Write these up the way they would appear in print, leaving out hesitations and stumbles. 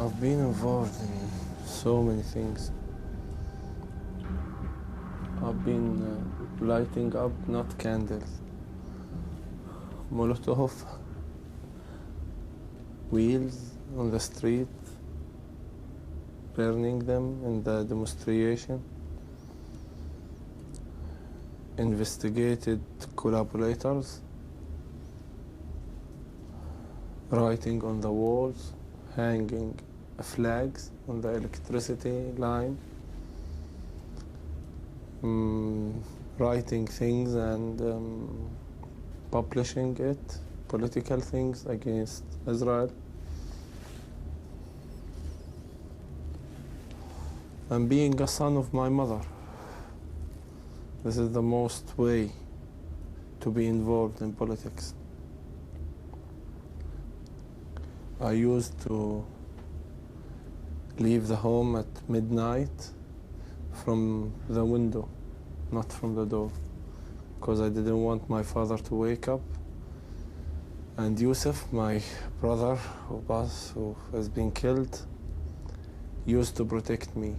I've been involved in so many things. I've been lighting up not candles, Molotov, wheels on the street, burning them in the demonstration, investigated collaborators, writing on the walls, hanging flags on the electricity line, writing things and publishing it, political things against Israel. And being a son of my mother. This is the most way to be involved in politics. I used to leave the home at midnight from the window, not from the door, because I didn't want my father to wake up. And Yusuf, my brother, who has been killed, used to protect me.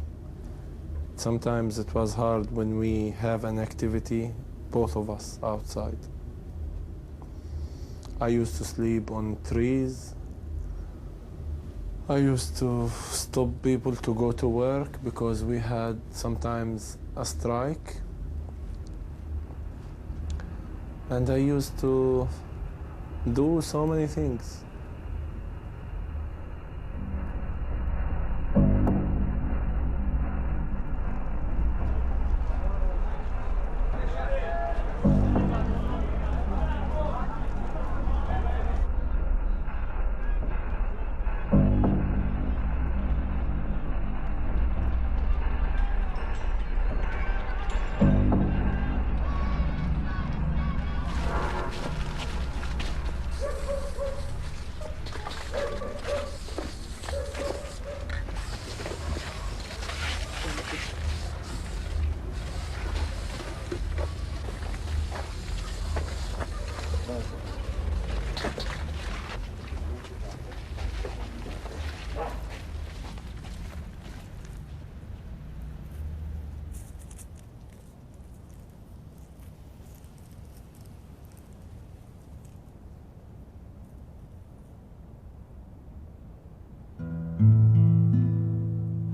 Sometimes it was hard when we have an activity, both of us outside. I used to sleep on trees. I used to stop people to go to work because we had sometimes a strike. And I used to do so many things.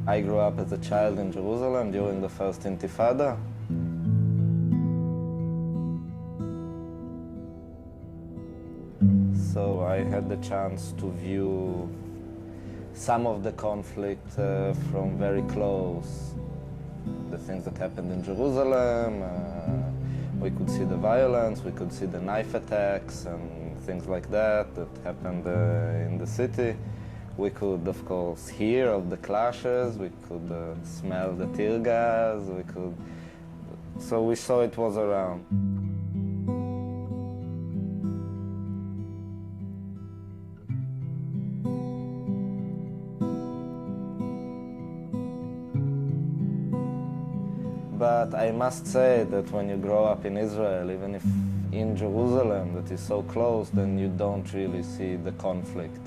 I grew up as a child in Jerusalem during the first Intifada. So I had the chance to view some of the conflict from very close. The things that happened in Jerusalem, we could see the violence, we could see the knife attacks and things like that happened in the city. We could, of course, hear of the clashes, we could smell the tear gas, so we saw it was around. But I must say that when you grow up in Israel, even if in Jerusalem that is so close, then you don't really see the conflict.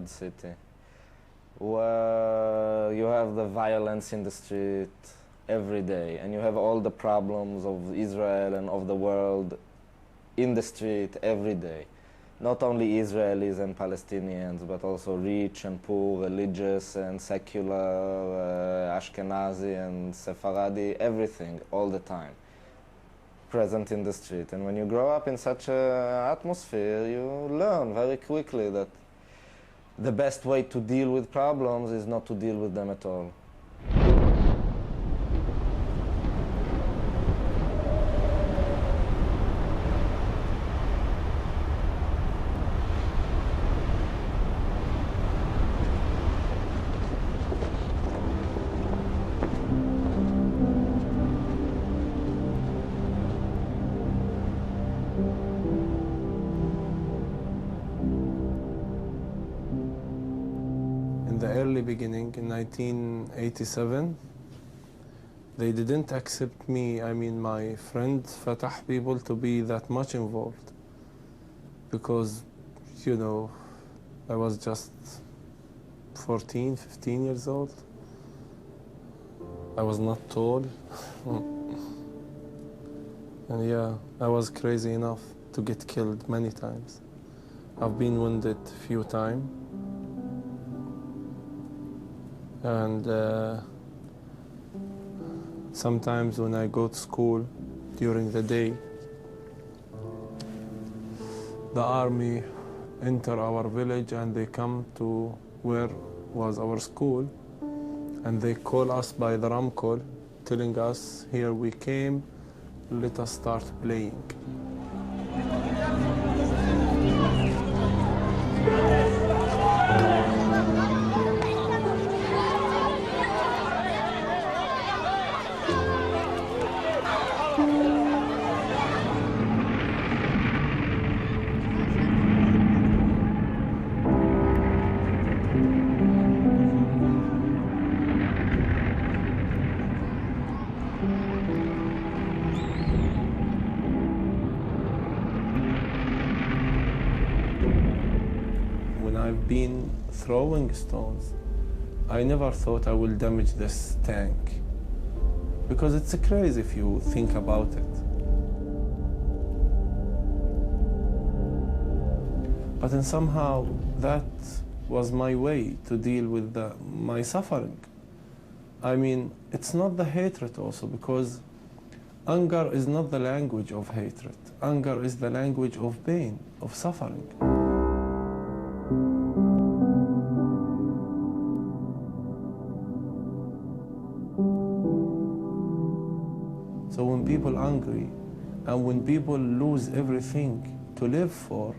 City, where you have the violence in the street every day, and you have all the problems of Israel and of the world in the street every day. Not only Israelis and Palestinians, but also rich and poor, religious and secular, Ashkenazi and Sephardi, everything, all the time, present in the street. And when you grow up in such an atmosphere, you learn very quickly that the best way to deal with problems is not to deal with them at all. In the early beginning, in 1987, they didn't accept me, I mean my friend Fatah, people to be that much involved. Because, you know, I was just 14, 15 years old. I was not tall. And yeah, I was crazy enough to get killed many times. I've been wounded a few times. And sometimes when I go to school during the day, the army enter our village and they come to where was our school, and they call us by the ram call, telling us, here we came, let us start playing. I've been throwing stones, I never thought I will damage this tank, because it's crazy if you think about it. But then somehow that was my way to deal with my suffering. I mean, it's not the hatred also, because anger is not the language of hatred. Anger is the language of pain, of suffering. So when people are angry, and when people lose everything to live for,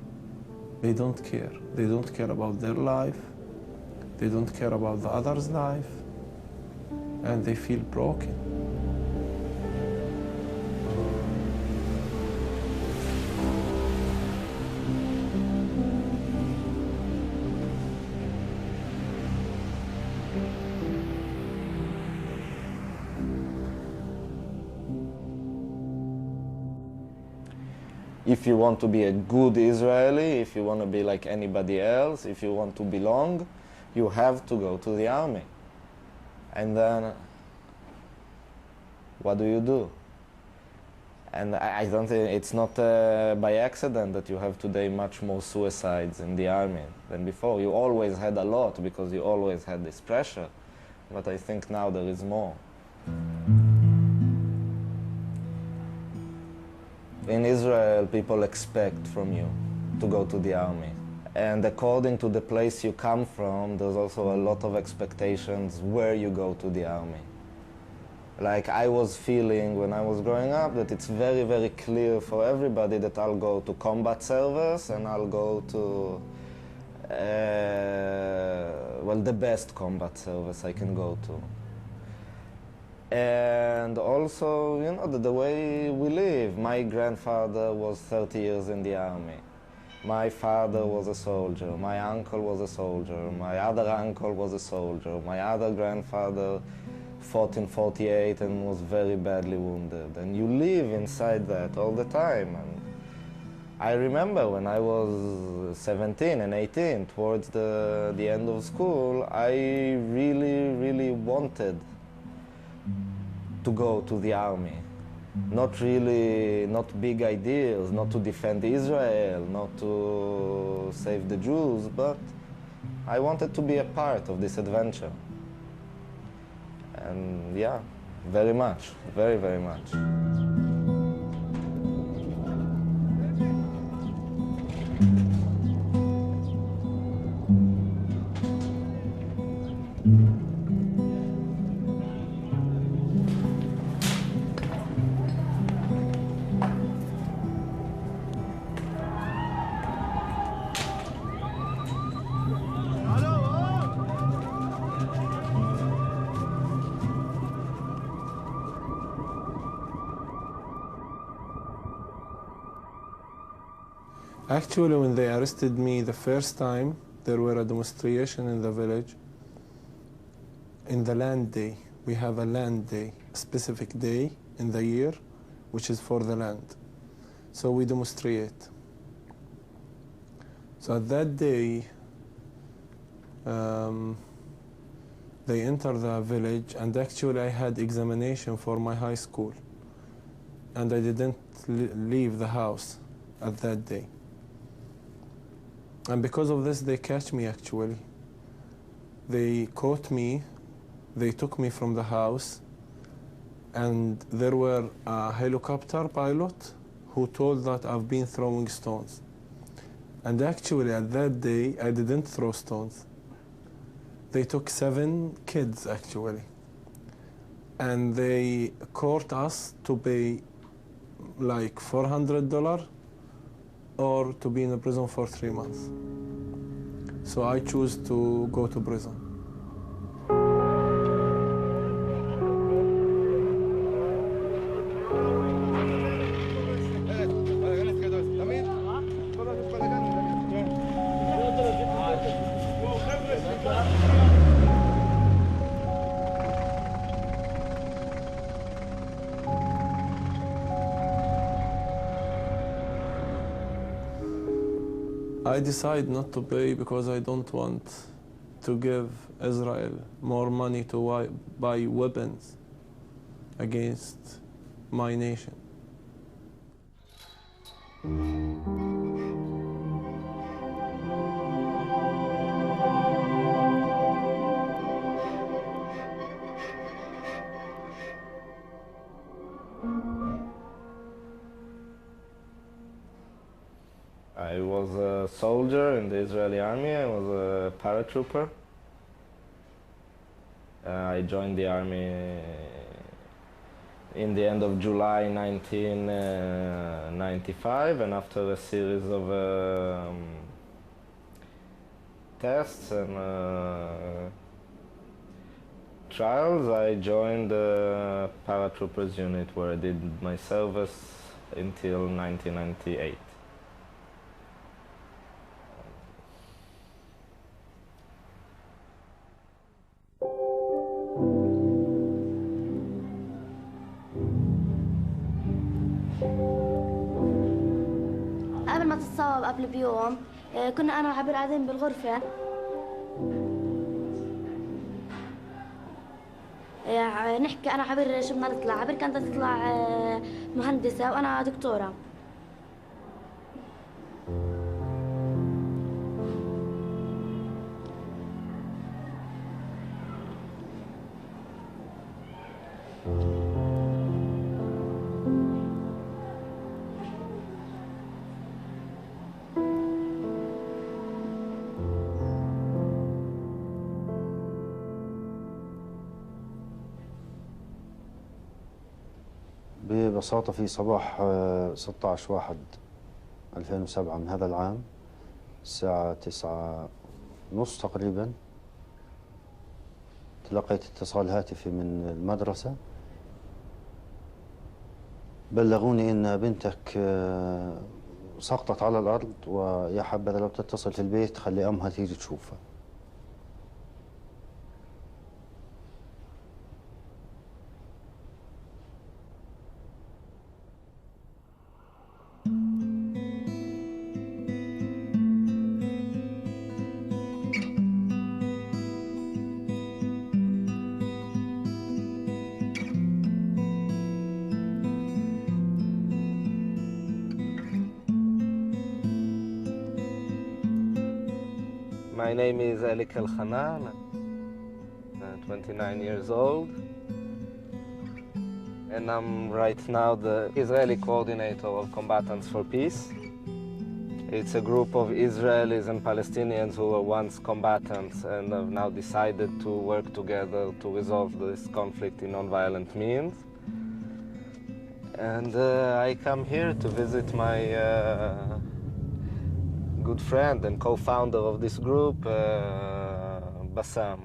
they don't care. They don't care about their life. They don't care about the other's life. And they feel broken. If you want to be a good Israeli, if you want to be like anybody else, if you want to belong, you have to go to the army. And then, what do? And I don't think it's not by accident that you have today much more suicides in the army than before. You always had a lot because you always had this pressure, but I think now there is more. In Israel, people expect from you to go to the army. And according to the place you come from, there's also a lot of expectations where you go to the army. Like I was feeling when I was growing up that it's very, very clear for everybody that I'll go to combat service and I'll go to, well, the best combat service I can go to. And also, you know, the way we live. My grandfather was 30 years in the army. My father was a soldier. My uncle was a soldier. My other uncle was a soldier. My other grandfather fought in 48 and was very badly wounded. And you live inside that all the time. And I remember when I was 17 and 18, towards the end of school, I really, really wanted to go to the army. Not big ideals, not to defend Israel, not to save the Jews, but I wanted to be a part of this adventure. And yeah, very much, very, very much. Actually, when they arrested me the first time, there were a demonstration in the village. In the land day, we have a land day, a specific day in the year, which is for the land. So we demonstrate. So at that day, they enter the village, and actually I had examination for my high school, and I didn't leave the house at that day. And because of this, they catch me actually. They caught me, they took me from the house, and there were a helicopter pilot who told that I've been throwing stones. And actually at that day, I didn't throw stones. They took 7 kids actually. And they court us to pay like $400 or to be in the prison for 3 months. So I choose to go to prison. I decide not to pay because I don't want to give Israel more money to buy weapons against my nation. I was a soldier in the Israeli army. I was a paratrooper. I joined the army in the end of July 1995, and after a series of tests and trials, I joined the paratroopers unit, where I did my service until 1998. قبل ما تتصاوب قبل بيوم كنا أنا وعبير قاعدين بالغرفة. نحكي أنا وعبير شو بدنا نطلع. عبير كانت تطلع مهندسة وأنا دكتورة. ببساطة في صباح 16/1/2007 من هذا العام الساعة 9:30 تقريبا تلقيت اتصال هاتفي من المدرسة. بلغوني إن بنتك سقطت على الأرض، ويا حبذا لو تتصل في البيت خلي أمها تيجي تشوفها. My name is Elik El-Hanan, 29 years old, and I'm right now the Israeli coordinator of Combatants for Peace. It's a group of Israelis and Palestinians who were once combatants and have now decided to work together to resolve this conflict in non-violent means. And I come here to visit my good friend and co-founder of this group, Bassam.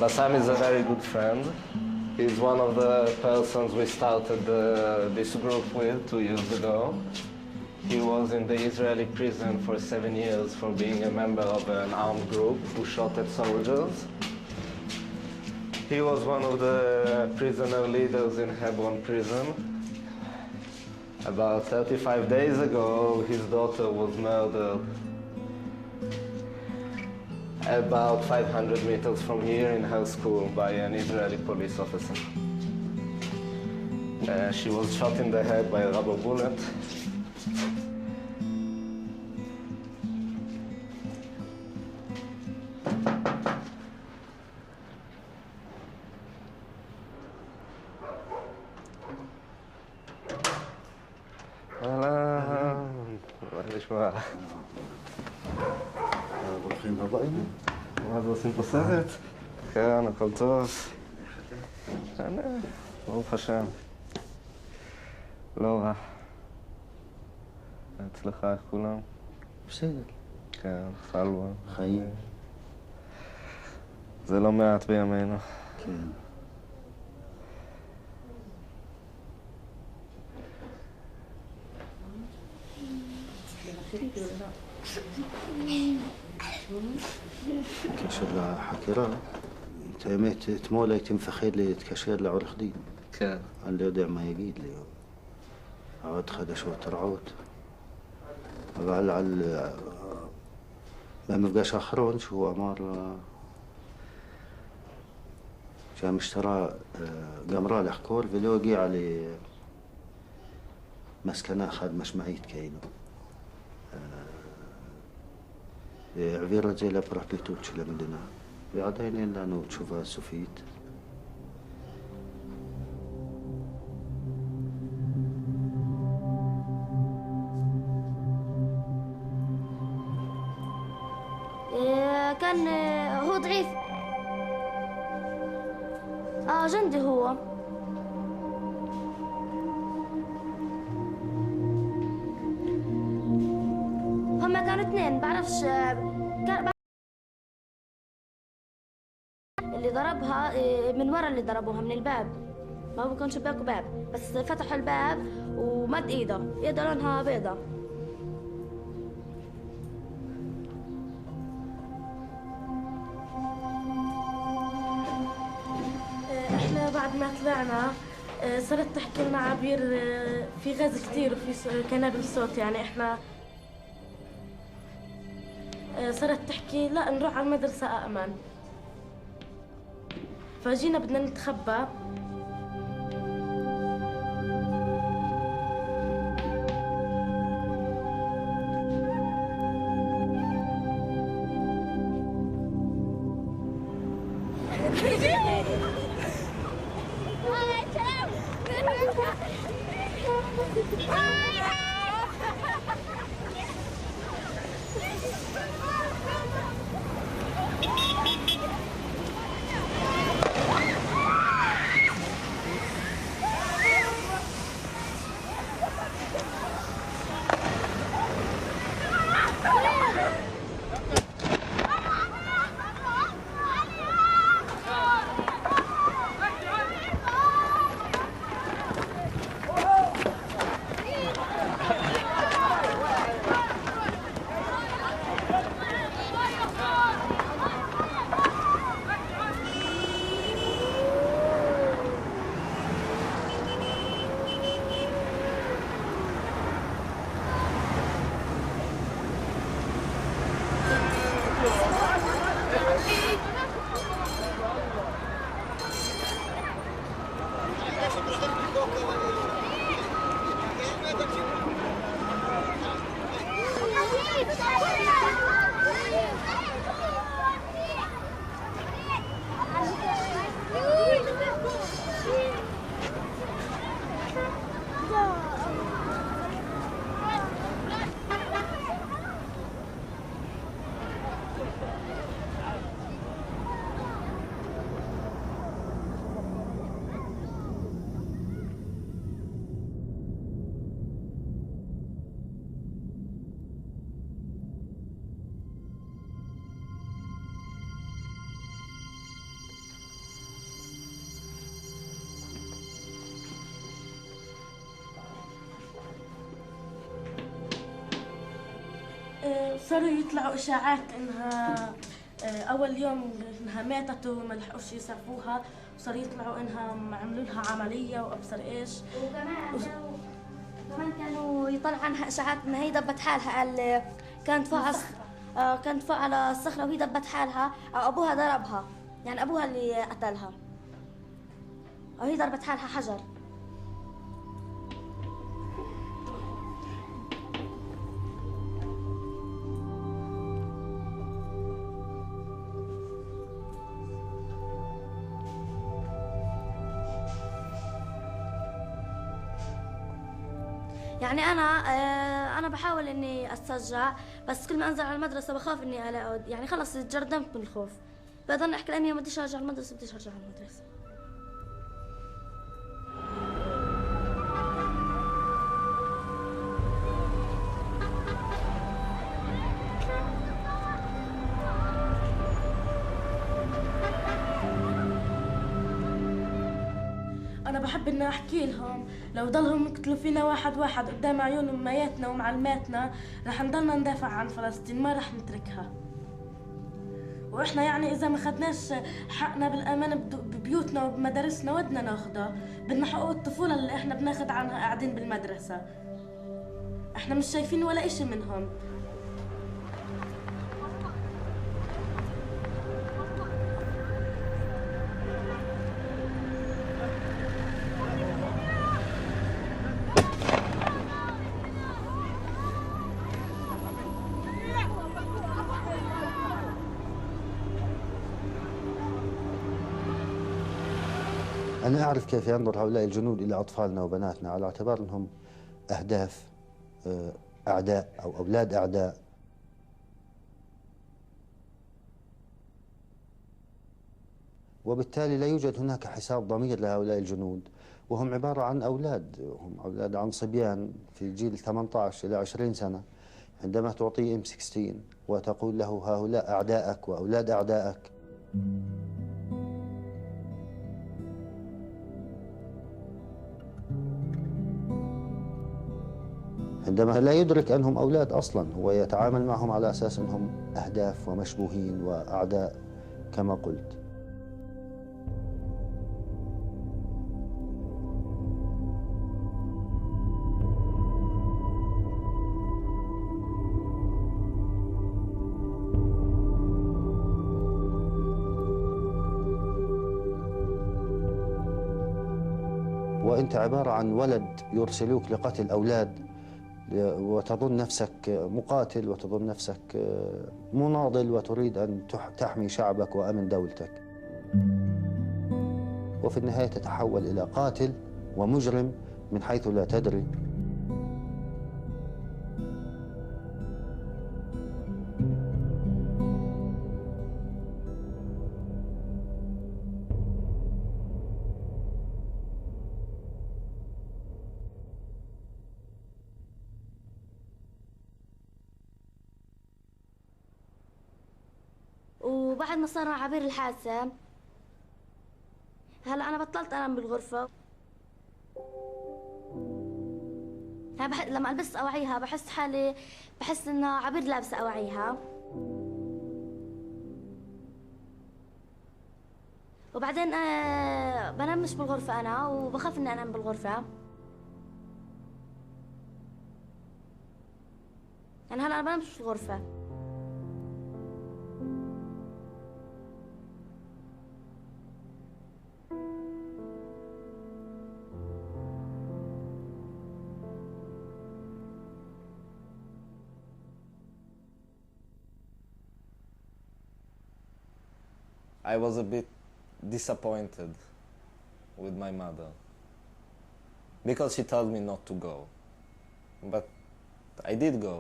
Bassam is a very good friend. He's one of the persons we started this group with 2 years ago. He was in the Israeli prison for 7 years for being a member of an armed group who shot at soldiers. He was one of the prisoner leaders in Hebron prison. About 35 days ago, his daughter was murdered about 500 meters from here in her school by an Israeli police officer. She was shot in the head by a rubber bullet. ברוכים הבאים. מה זה עושים פה סרט? כן, הכל טוב. ברוך השם. לא רע. אצלך איך כולם? בסדר. כן, סלווה. חיים. זה לא מעט בימינו. כן. בקשר לחקירה, את האמת, אתמול הייתי מפחד להתקשר לעורך דין. כן. אני לא יודע מה יגיד לי. עוד חדשות רעות. אבל במפגש האחרון שהוא אמר שהמשטרה גמרה לחקור ולא הגיעה למסקנה חד משמעית כאילו. העביר את זה לפרקליטות של המדינה, ועדיין אין לנו תשובה סופית. كان هو ضعيف. جندي هو. هما كانوا اثنين بعرفش اللي ضربها من ورا، اللي ضربوها من الباب. ما هو كان شباك وباب، بس فتحوا الباب ومد ايده لونها بيضة. احنا بعد ما طلعنا صارت تحكي لنا عبير في غاز كثير وفي كنابل صوت، يعني احنا صارت تحكي لا نروح على المدرسة أأمن. فجينا بدنا نتخبى. صاروا يطلعوا إشاعات إنها أول يوم إنها ماتت وما لحقوش يسعفوها، وصاروا يطلعوا إنها عملوا لها عملية وأبصر إيش. وكمان كانوا يطلع عنها إشاعات إن هي دبت حالها، قال كانت فوق على الصخرة وهي دبت حالها، أو أبوها ضربها، يعني أبوها اللي قتلها، أو هي ضربت حالها حجر. يعني أنا بحاول إني أتشجع، بس كل ما أنزل على المدرسة بخاف إني ألاقي، يعني خلص تجردمت من الخوف، بضل أحكي لأمي ما بديش أرجع المدرسة، بديش أرجع المدرسة. أنا بحب إني أحكي لهم لو ضلهم يقتلوا فينا واحد واحد قدام عيون أمياتنا ومعلماتنا، رح نضلنا ندافع عن فلسطين، ما رح نتركها. وإحنا يعني إذا ما خدناش حقنا بالأمان ببيوتنا وبمدارسنا ودنا ناخده، بدنا حقوق الطفولة اللي إحنا بناخد عنها قاعدين بالمدرسة. إحنا مش شايفين ولا إشي منهم. أنا أعرف كيف ينظر هؤلاء الجنود إلى أطفالنا وبناتنا، على اعتبار أنهم أهداف، أعداء أو أولاد أعداء. وبالتالي لا يوجد هناك حساب ضمير لهؤلاء الجنود، وهم عبارة عن أولاد، هم أولاد عن صبيان في جيل 18 إلى 20 سنة. عندما تعطيه M16 وتقول له هؤلاء أعدائك وأولاد أعدائك، عندما لا يدرك أنهم أولاد أصلا، هو يتعامل معهم على أساس أنهم أهداف ومشبوهين وأعداء كما قلت. وأنت عبارة عن ولد يرسلوك لقتل أولاد، وتظن نفسك مقاتل وتظن نفسك مناضل وتريد أن تحمي شعبك وأمن دولتك، وفي النهاية تتحول إلى قاتل ومجرم من حيث لا تدري. وبعد ما صار عبير الحادثة، هلا أنا بطلت أنام بالغرفة. لما ألبس أواعيها بحس حالي، بحس إنه عبير لابسة أواعيها. وبعدين بنام مش بالغرفة أنا، وبخاف إني أنام بالغرفة. يعني هلا أنا بنام مش بالغرفة. I was a bit disappointed with my mother because she told me not to go, but I did go,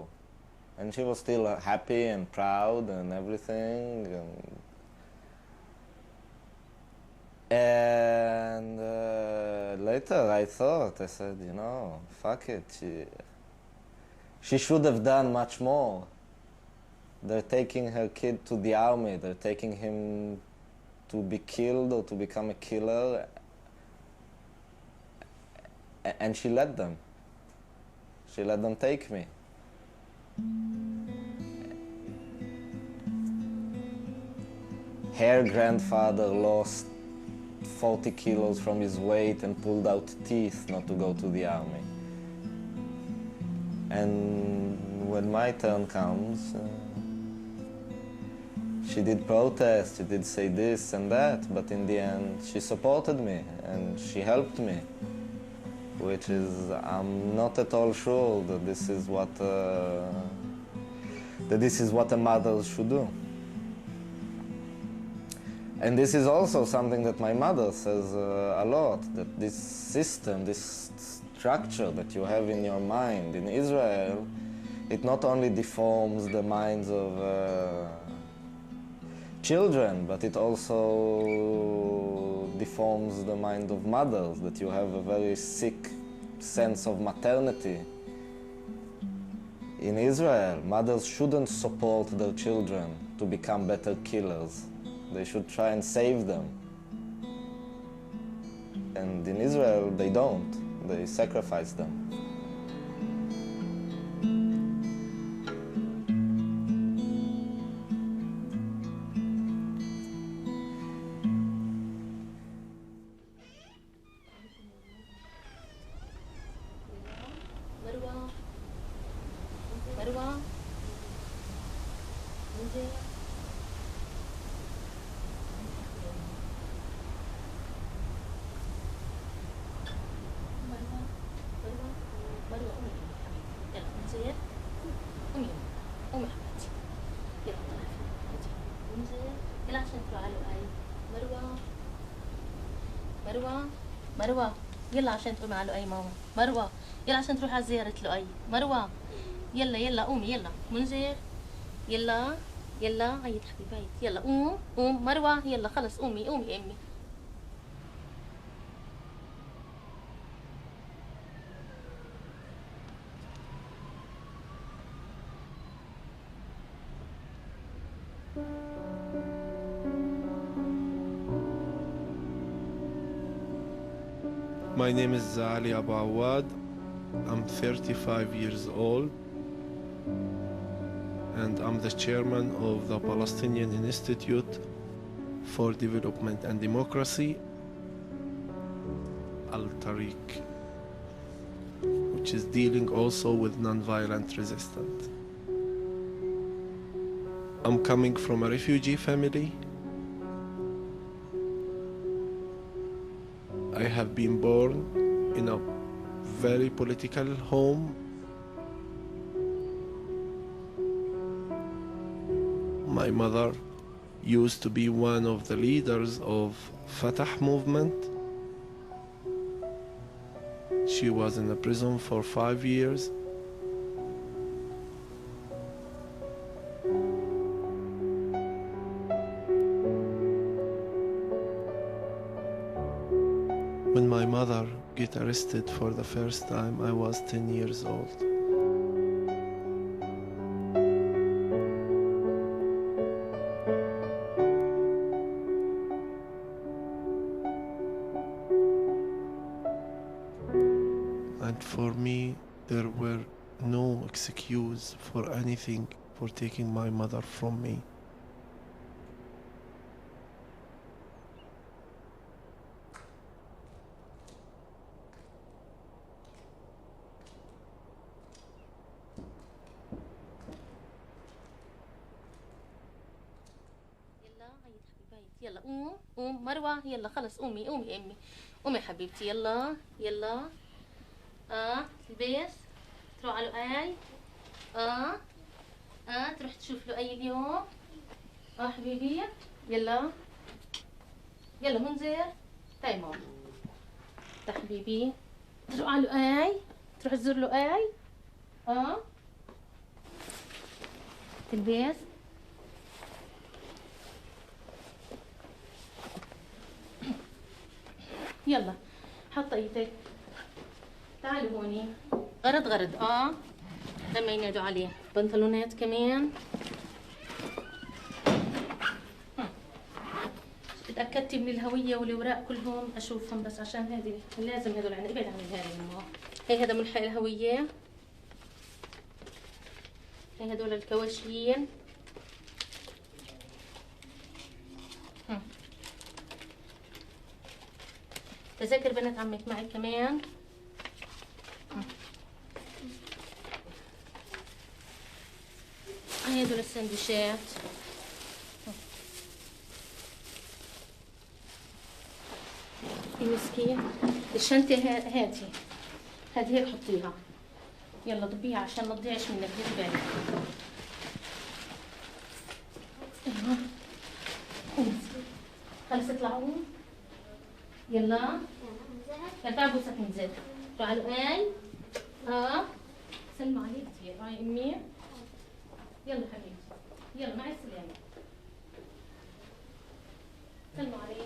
and she was still happy and proud and everything, and later I said, you know, fuck it, she should have done much more. They're taking her kid to the army, they're taking him to be killed or to become a killer, and she let them. She let them take me. her grandfather lost 40 kilos from his weight and pulled out teeth not to go to the army. And when my turn comes, she did protest, she did say this and that, but in the end she supported me and she helped me, which is, I'm not at all sure that this is what a mother should do. And this is also something that my mother says a lot, that this system, this structure that you have in your mind in Israel, it not only deforms the minds of children, but it also deforms the mind of mothers, that you have a very sick sense of maternity. In Israel, mothers shouldn't support their children to become better killers. They should try and save them. And in Israel, they don't. They sacrifice them. مروة يلا عشان تقومي على لؤي ماما. مروة يلا عشان تروح على زيارة لؤي. مروة يلا يلا قومي يلا. منذر يلا يلا عيط حبيبي عيط يلا قوم قوم. مروة يلا خلص قومي قومي امي. My name is Ali Abu Awad. I'm 35 years old and I'm the chairman of the Palestinian Institute for Development and Democracy, Al-Tariq, which is dealing also with non-violent resistance. I'm coming from a refugee family. I have been born in a very political home. My mother used to be one of the leaders of Fatah movement. She was in a prison for 5 years. When my mother got arrested for the first time, I was 10 years old. And for me, there were no excuse for anything for taking my mother from me. يلا قوم قوم. مروة يلا خلص قومي قومي امي. قومي حبيبتي يلا يلا. البس تروح على لؤي. تروح تشوف لؤي اليوم. حبيبي يلا يلا. منذر تعي ماما. تعي حبيبي. تروح على لؤي. تروح تزور لؤي. تلبس. يلا حط ايدك. تعالوا هوني. غرد غرد لما ينادوا عليه. بنطلونات كمان. اتأكدتي من الهوية والأوراق كلهم أشوفهم بس عشان هذه لازم هذول عن ابعد عن الهاي يما. هي هذا ملحق الهوية. هي هذول الكواشين. تذاكر بنت عمك معي كمان. هدول السندويشات. مسكين الشنطة هاتي، هذه هيك حطيها، يلا ضبيها عشان ما تضيعش منك بالك. ايوه خلص اطلعوا يلا يلا تعبوا سكن زيت. تعالوا اي سلموا عليك كثير. هاي امي يلا حبيبتي يلا مع السلامة. سلموا علي.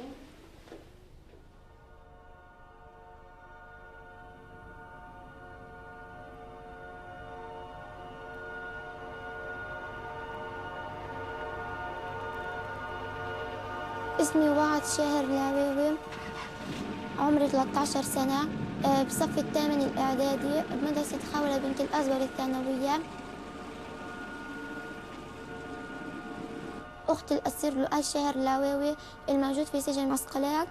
اسمي وعد شاهر العويوي، عمري 13 سنة، بصف الثامن الإعدادي بمدرسة خولة بنت الأزور الثانوية. أخت الأسير لؤي شاهر العويوي الموجود في سجن مسقلات.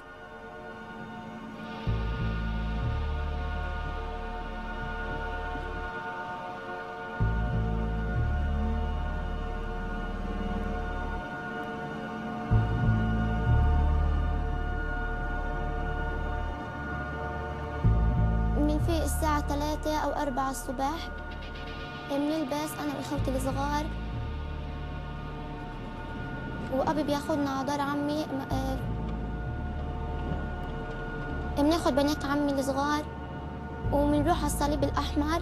بنفيق الساعة 3 أو 4 الصبح، بنلبس أنا وأخوتي الصغار، وأبي بياخدنا على دار عمي، بناخد بنات عمي الصغار وبنروح على الصليب الأحمر.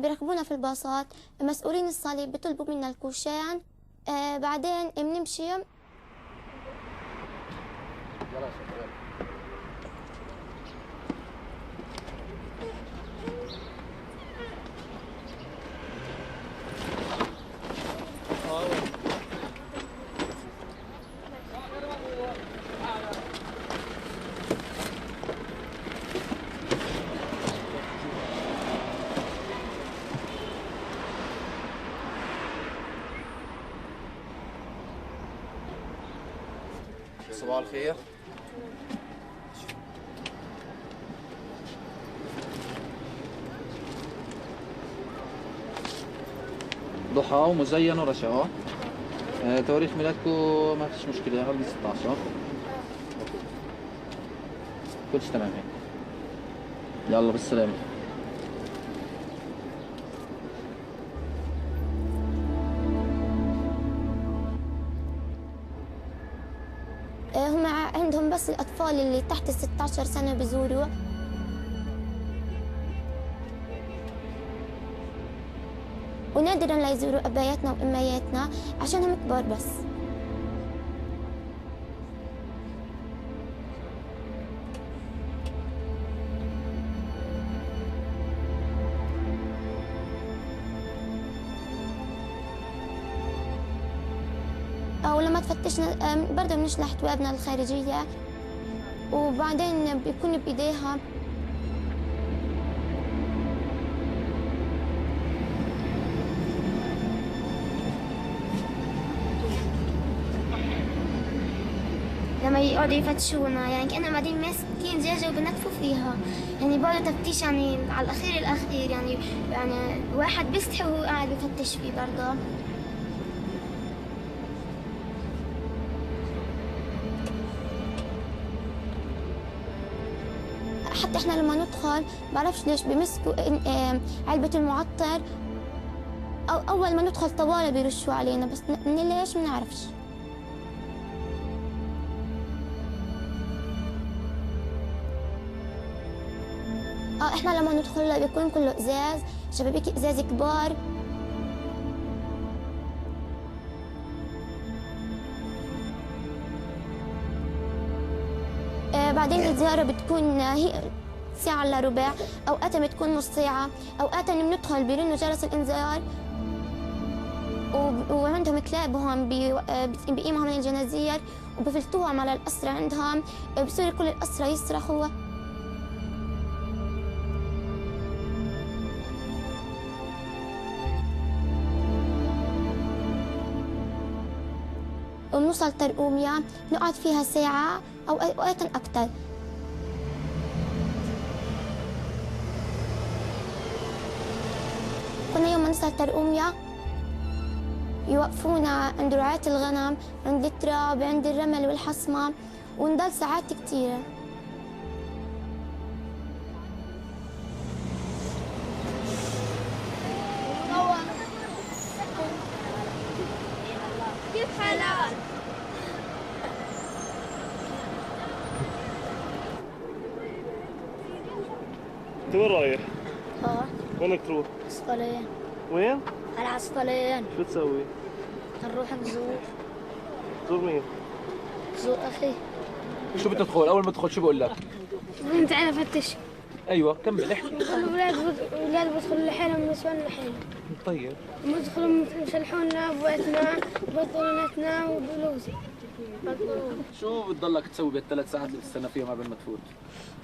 بيركبونا في الباصات، مسؤولين الصليب بيطلبوا منا الكوشان، بعدين بنمشي. صباح الخير. ضحى ومزين ورشا. تواريخ ميلادكم ما فيش مشكلة، غالبا 16. كل شيء تمام هيك. يلا بالسلامة. هم عندهم بس الأطفال اللي تحت 16 سنة بيزوروا. ونادراً لا يزوروا أباياتنا وأمياتنا عشانهم كبار بس. ولما تفتشنا برضه بنشلح توابنا الخارجية، وبعدين بيكون بإيديها لما يقعدوا يفتشونا، يعني كأنهم قاعدين ماسكين دجاجة وبنكفوا فيها، يعني برضه تفتيش يعني على الأخير يعني واحد بيستحي وهو قاعد بفتش فيه برضه. حتى احنا لما ندخل بعرفش ليش بيمسكوا علبة المعطر، أو أول ما ندخل طوالي بيرشوا علينا، بس ليش ما نعرفش. احنا لما ندخل بيكون كله ازاز، شبابيك ازاز كبار، بعدين الزيارة بتكون هي ساعة إلا ربع، أوقات بتكون نص ساعة، أوقات بندخل بيرنوا جرس الإنذار وعندهم كلاب هون بيقيموا من الجنازير وبفلتوهم على الأسرى عندهم، بصير كل الأسرى يصرخوا. وبنوصل ترقوميا نقعد فيها ساعة أو أوقات أكثر. كنا يوم نوصل ترقوميا يوقفونا عند رعاة الغنم، عند التراب، عند الرمل والحصمة، ونضل ساعات كتيرة. كيف حالك؟ انت وين رايح؟ وينك تروح؟ عسقلين. وين؟ على عسقلين. شو تسوي؟ نروح نزور. تزور مين؟ نزور أخي. شو بتدخل؟ أول ما تدخل شو بقول لك؟ تعال فتش. أيوه كمل احكي. الأولاد بيدخلوا لحالهم والنسوان لحالهم. طيب. بيدخلوا يشلحونا بوقتنا وبطلوناتنا وبلوزي. شو بتضلك تسوي بالثلاث ساعات اللي بتستنى فيهم قبل ما تفوت؟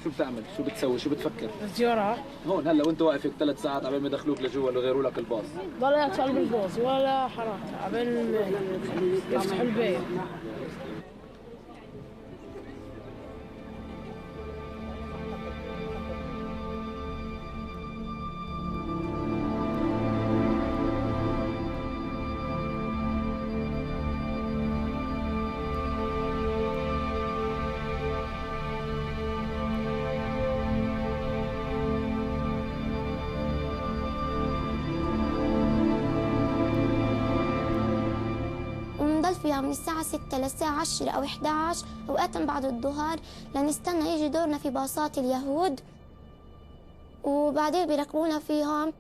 شو بتعمل؟ شو بتسوي؟ شو بتفكر؟ الزيارة هون هلا وانت واقف هيك 3 ساعات قبل ما يدخلوك لجوا ولا يغيروا لك الباص. ولا قلب الباص ولا حركة قبل يفتحوا البيت. فيها من الساعة 6 للساعة 10 أو 11 أوقات بعد الظهر لنستنى يجي دورنا في باصات اليهود وبعدين بيركبونا فيهم.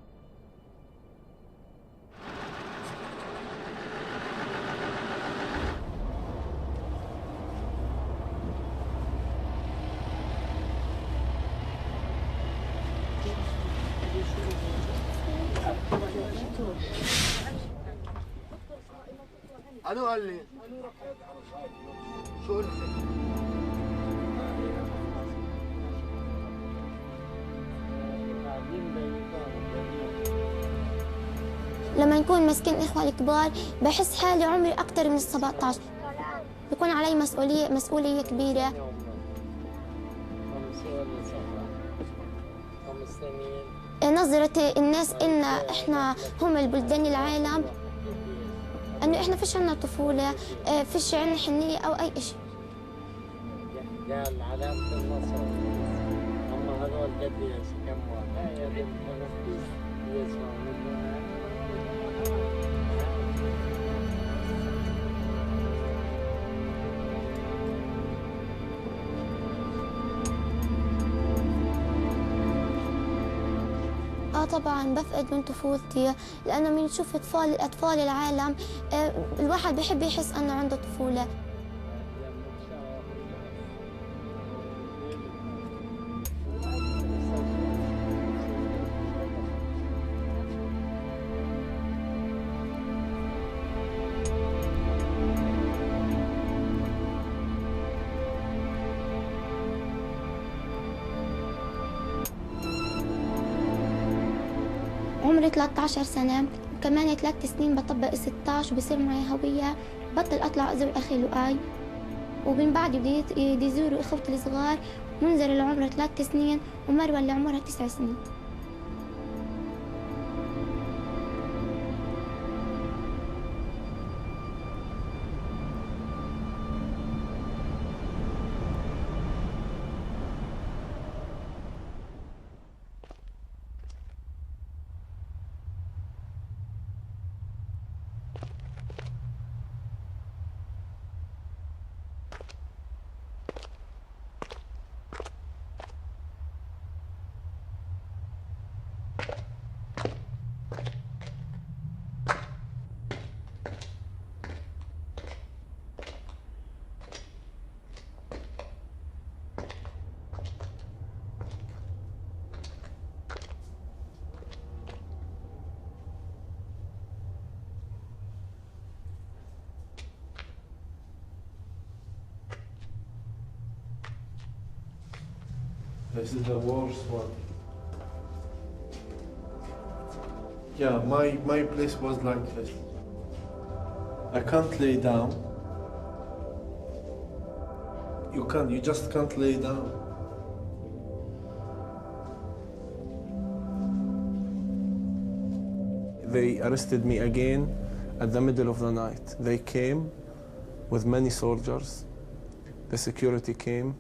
الو قال لي شو قلت؟ لما نكون ماسكين إخوة الكبار بحس حالي عمري أكثر من 17، بكون علي مسؤولية كبيرة. نظرة الناس إلنا إحنا هم البلدان العالم، انه احنا فيش عنا طفوله، فيش عنا حنيه او اي شيء. قال علامة النصر اما هذول قد كم واحد يا بنت يسمعوا منها. طبعا بفقد من طفولتي، لانه من نشوف اطفال العالم الواحد بيحب يحس انه عنده طفوله. عمري 13 سنة وكمان 3 سنين بطبق 16 وبصير معي هوية، بطل أطلع أزور أخي لؤي، ومن بعد بدي يزوروا إخوتي الصغار منذر اللي عمرها 3 سنين ومروة اللي عمرها 9 سنين. This is the worst one. Yeah, my place was like this. I can't lay down. You just can't lay down. They arrested me again at the middle of the night. They came with many soldiers. The security came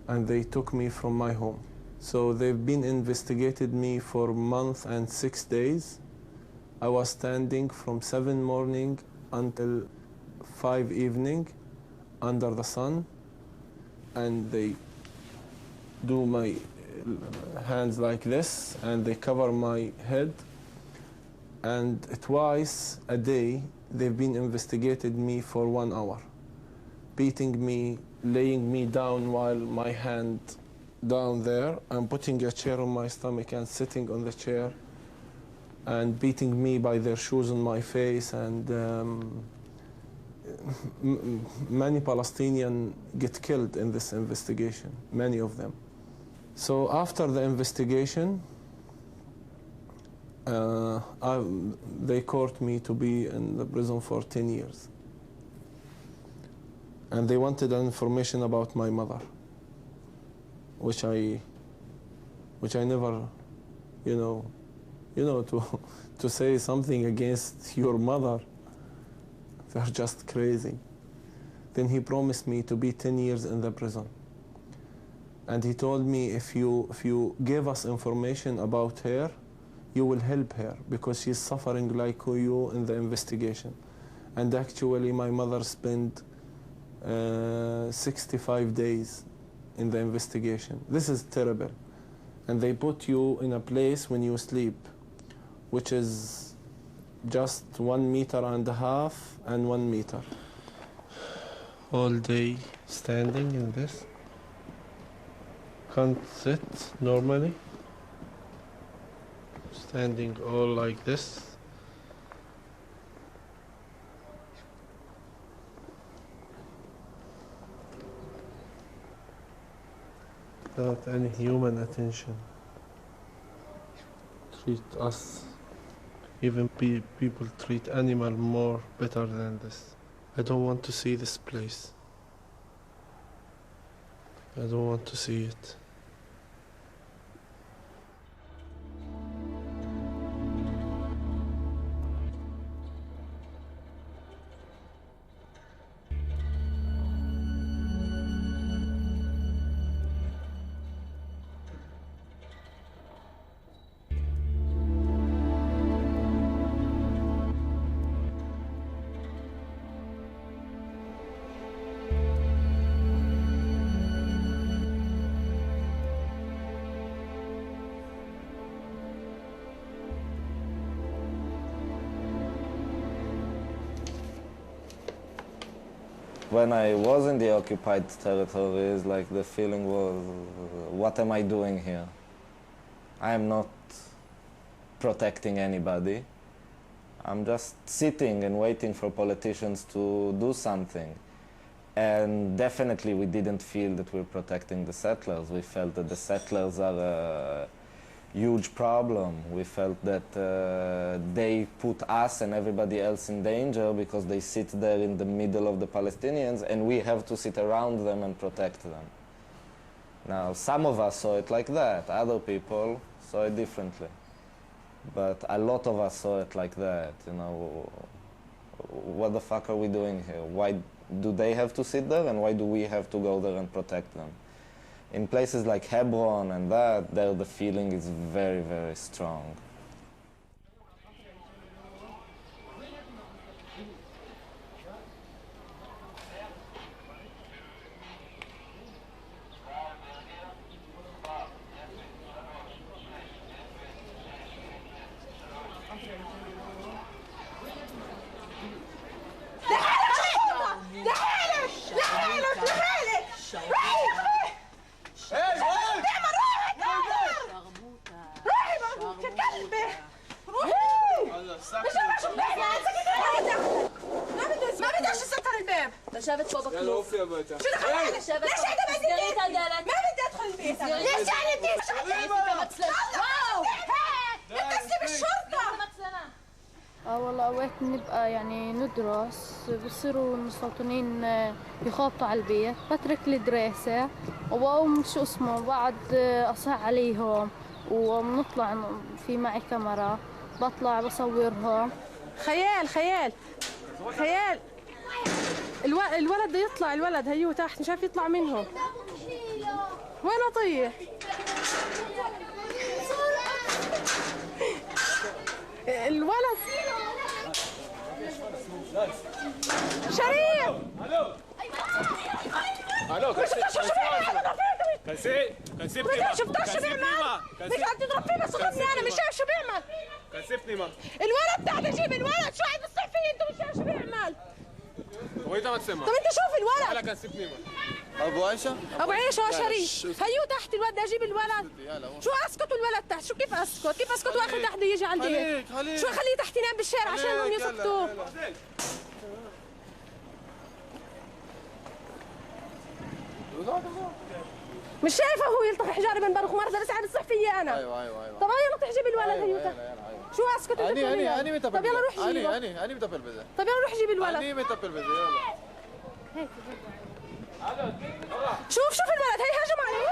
and they took me from my home. So they've been investigated me for a month and 6 days. I was standing from 7 morning until 5 evening under the sun, and they do my hands like this and they cover my head, and twice a day they've been investigated me for 1 hour, beating me, laying me down while my hand down there, and putting a chair on my stomach and sitting on the chair, and beating me by their shoes on my face. And many Palestinians get killed in this investigation, many of them. So after the investigation, they court me to be in the prison for 10 years. And they wanted information about my mother, which I never, to say something against your mother, they're just crazy. Then he promised me to be 10 years in the prison. And he told me, if you give us information about her, you will help her, because she's suffering like you in the investigation. And actually my mother spent 65 days in the investigation. This is terrible. And they put you in a place when you sleep, which is just 1.5 meters and 1 meter. All day standing in this. Can't sit normally. Standing all like this. Without any human attention. Treat us, even people treat animal more better than this. I don't want to see this place. I don't want to see it. When I was in the occupied territories, like the feeling was, what am I doing here? I am not protecting anybody. I'm just sitting and waiting for politicians to do something. And definitely we didn't feel that we're protecting the settlers. We felt that the settlers are a huge problem. We felt that they put us and everybody else in danger because they sit there in the middle of the Palestinians, and we have to sit around them and protect them. Now, some of us saw it like that. Other people saw it differently. But a lot of us saw it like that, What the fuck are we doing here? Why do they have to sit there, and why do we have to go there and protect them? In places like Hebron and that, there the feeling is very, very strong. شافت بابا كلوف شو دخل؟ ليش عندها بنت؟ ما بدي ادخل البيت؟ ليش يعني بتسلم؟ واو بتسلم الشرطة. والله اوقات نبقى يعني ندرس بصيروا المستوطنين يخابطوا على البيت، بترك الدراسة وبقوم شو اسمه بعد اصح عليهم وبنطلع في معي كاميرا بطلع بصورهم. خيال خيال خيال الولد بده يطلع، الولد هيو تحت مش عارف يطلع منهم. وين اطيح؟ الولد شريف الو كسبتني شفتوش شو بيعمل؟ مش عم تضرب فيه بس ضربني انا مش شايف شو بيعمل. كسبتني ما الولد تعال جيب الولد شو عم تصيح فيه انت مش شايف شو بيعمل. وانت ما تسمع. طب انت شوف الولد. لا كسبتني ما. ابو عيشه شريف هيو تحت الولد بدي اجيب الولد. شو اسكت الولد تحت؟ شو كيف اسكت واخذ تحت يجي على البيت؟ شو خليه تحت ينام بالشارع عشان هم يسكتوا. مش شايفه هو يلطخ حجاري من برخ مرة بس عم يصح فيي انا. ايوه طب يلا روح جيب الولد هيو تحت. شو اسكت انت؟ اني متى طب يلا روح جيبه. اني متى بالبزه. طب يلا روح جيب الولد. اني متى بالبزه يلا. شوف الولد هي هجم عليه.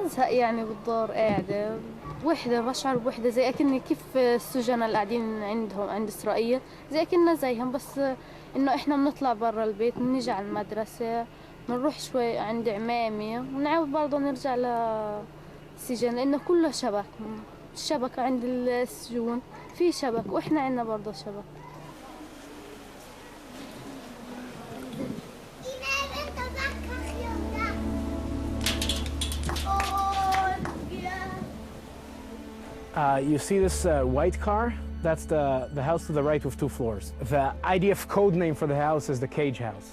بزهق يعني بالدار قاعدة وحدة، بشعر بوحدة زي أكني كيف السجناء اللي قاعدين عندهم عند إسرائيل زي أكننا زيهم، بس إنه إحنا بنطلع برا البيت بنيجي على المدرسة بنروح شوي عند عمامي ونعاود برضه نرجع للسجن لأنه كله شبك، الشبكة عند السجون في شبك وإحنا عندنا برضه شبك. You see this white car? That's the house to the right with 2 floors. The IDF code name for the house is the cage house.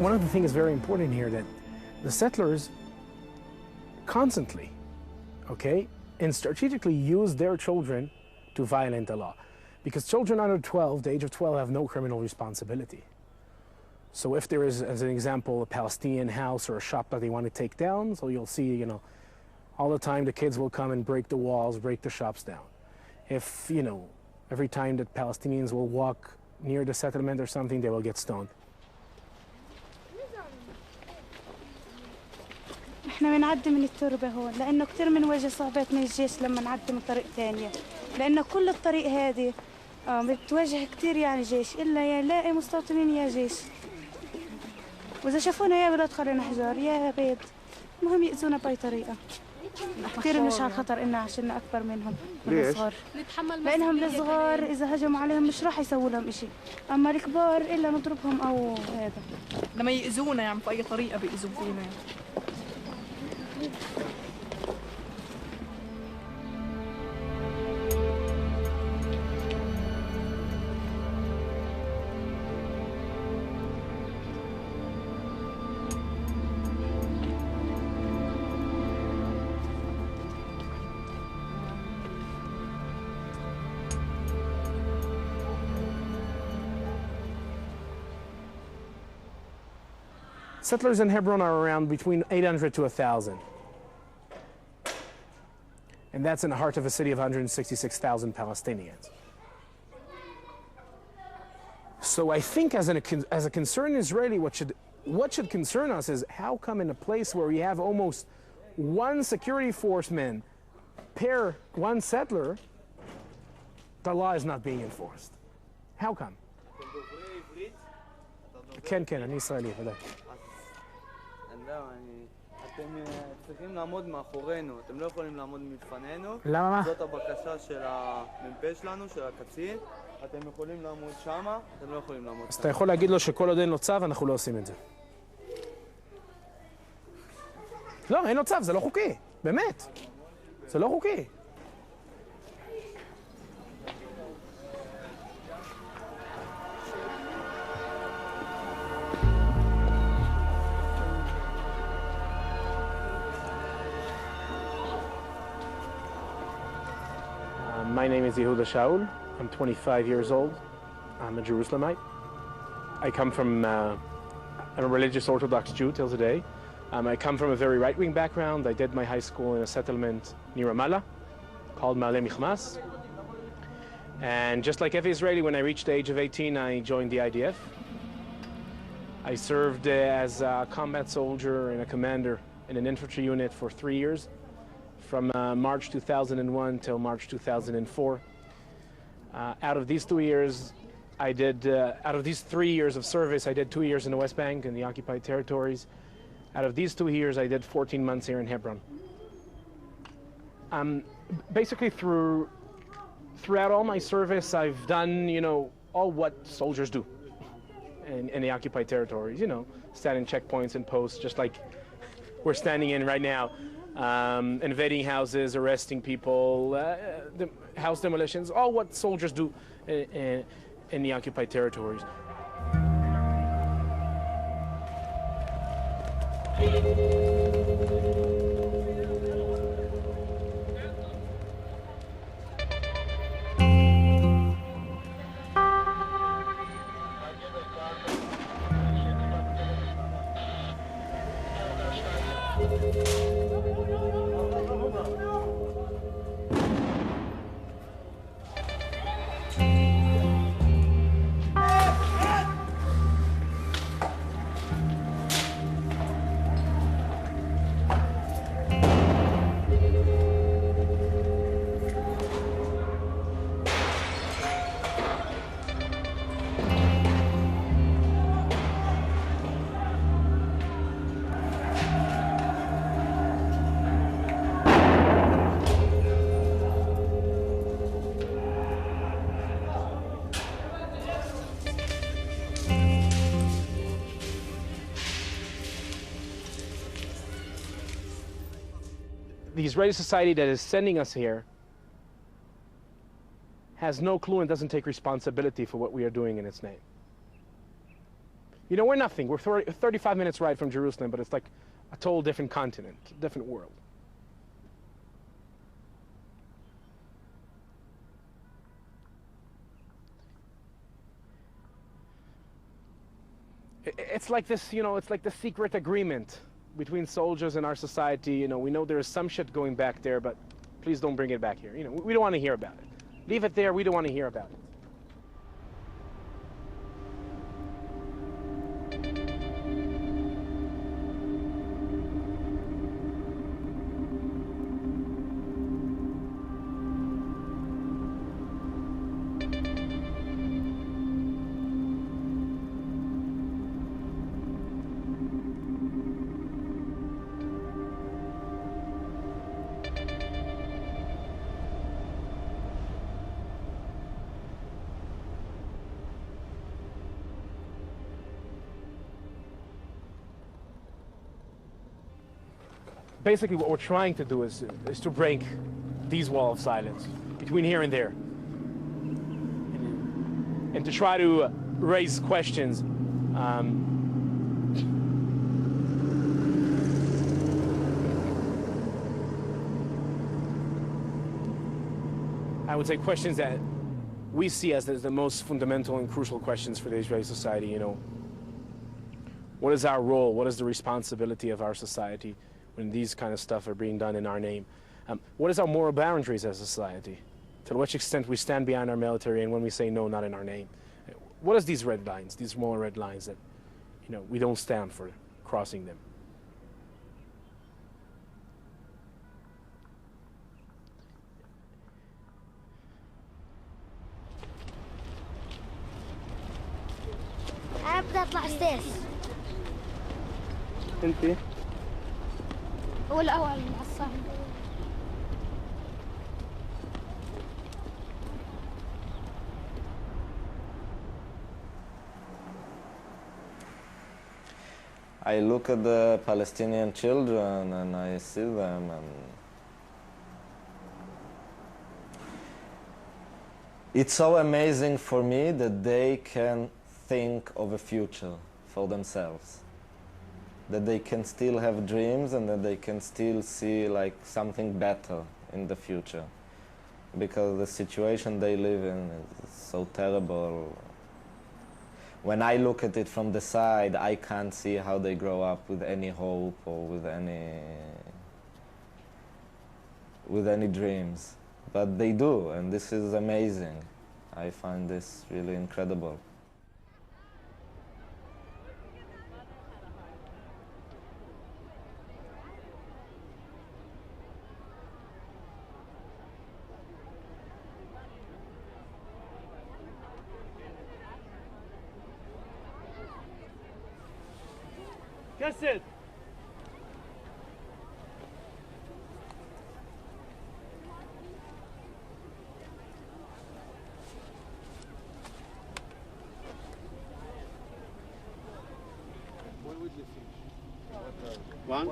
One of the things very important here that the settlers constantly, okay, and strategically use their children to violate the law. Because children under 12, the age of 12, have no criminal responsibility. So if there is, as an example, a Palestinian house or a shop that they want to take down, so you'll see, you know, all the time the kids will come and break the walls, break the shops down. If, you know, every time that Palestinians will walk near the settlement or something, they will get stoned. احنا بنعدي من التربة هون لأنه كثير بنواجه صعوبات من الجيش لما نعدي من طريق ثانية، لأنه كل الطريق هذه بتواجه كثير يعني جيش، إلا يا لاقي مستوطنين يا جيش، وإذا شافونا يا ولاد خلينا حجار يا بيض، المهم يأذونا بأي طريقة. كثير بنشعر خطر إننا عشان أكبر منهم من الصغار، لأنهم الصغار إذا هجموا عليهم مش راح يسووا لهم إشي، أما الكبار إلا نضربهم أو هذا. لما يأذونا يعني بأي طريقة بيأذوا فينا يعني. Settlers in Hebron are around between 800 to 1,000. And that's in the heart of a city of 166,000 Palestinians. So I think as a concerned Israeli, what should concern us is how come in a place where we have almost one security forceman per one settler, the law is not being enforced. How come? כן, אני ישראלי, ודאי. אתם צריכים לעמוד מאחורינו, אתם לא יכולים לעמוד מלפנינו. למה? זאת הבקשה של המ"פ שלנו, של הקצין. אתם יכולים לעמוד שמה, אתם לא יכולים לעמוד. אז אתה יכול להגיד לו שכל עוד אין לו צו, אנחנו לא עושים את זה. לא, אין לו צו, זה לא חוקי. באמת. זה לא חוקי. My name is Yehuda Shaul. I'm 25 years old. I'm a Jerusalemite. I come from, I'm a religious Orthodox Jew till today. I come from a very right-wing background. I did my high school in a settlement near Ramallah called Ma'ale Michmas. And just like every Israeli, when I reached the age of 18, I joined the IDF. I served as a combat soldier and a commander in an infantry unit for 3 years. From March 2001 till March 2004. Out of these 2 years, out of these 3 years of service, I did 2 years in the West Bank in the occupied territories. Out of these 2 years, I did 14 months here in Hebron. Basically, throughout all my service, I've done, all what soldiers do in the occupied territories. Standing checkpoints and posts, just like we're standing in right now. Invading houses, arresting people, house demolitions, all what soldiers do in the occupied territories. The Israeli society that is sending us here has no clue and doesn't take responsibility for what we are doing in its name. We're nothing. We're 35 minutes ride from Jerusalem, but it's like a total different continent, different world. It's like this, it's like the secret agreement between soldiers and our society. We know there is some shit going back there, but please don't bring it back here. We don't want to hear about it. Leave it there, we don't want to hear about it. Basically, what we're trying to do is to break these walls of silence between here and there, and to try to raise questions. I would say questions that we see as the most fundamental and crucial questions for the Israeli society. What is our role? What is the responsibility of our society when these kind of stuff are being done in our name? What is our moral boundaries as a society? To which extent we stand behind our military, and when we say no, not in our name? What is these red lines, these moral red lines that, we don't stand for crossing them? يس. انت؟ هو الأول مع الصاحب. I look at the Palestinian children and I see them, and it's so amazing for me that they can think of a future for themselves, that they can still have dreams and that they can still see like something better in the future, because the situation they live in is so terrible. When I look at it from the side, I can't see how they grow up with any hope or with any dreams. But they do, and this is amazing. I find this really incredible. كسد. One?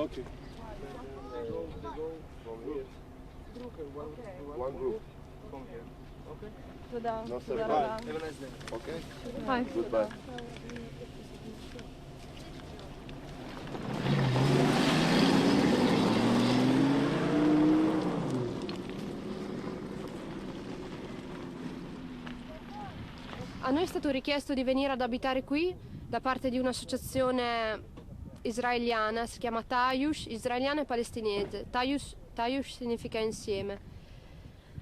Okay. One group. Come here. Okay. No, sir. Bye. Okay? Bye. Goodbye. A noi è stato richiesto di venire ad abitare qui da parte di un'associazione israeliana, si chiama Tayush, israeliano e palestinese. Tayush significa insieme.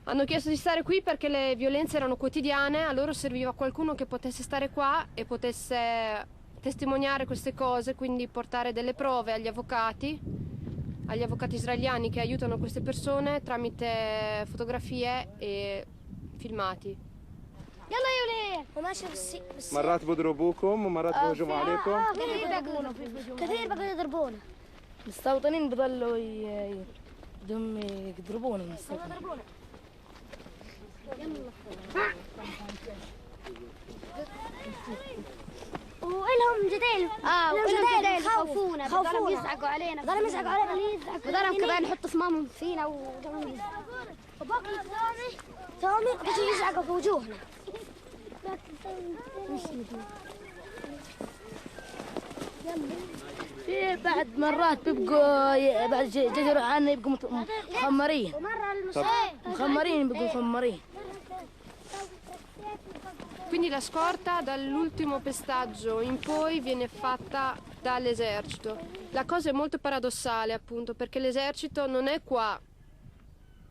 Hanno chiesto di stare qui perché le violenze erano quotidiane, a loro serviva qualcuno che potesse stare qua e potesse testimoniare queste cose, quindi portare delle prove agli avvocati israeliani che aiutano queste persone tramite fotografie e filmati. يلا يا ولاد وماشي بالسيارة. مرات بيضربوكم ومرات بيهجموا عليكم. كثير بقوا يضربونا. المستوطنين بضلوا بدهم يضربونا المستوطنين. ولهم جدال لهم جدال يخوفونا بدهم يزعقوا علينا بدهم يزعقوا علينا بدهم كمان يحطوا صمامهم فينا وبدهم يزعقوا وباقي ثاني بيجوا يزعقوا في وجوهنا. في بعد مرات بيبقوا بعد جدروا عنا يبقوا مخمرين. مخمرين بيبقوا مخمرين. Quindi la scorta dall'ultimo pestaggio in poi viene fatta dall'esercito. La cosa è molto paradossale, appunto, perché l'esercito non è qua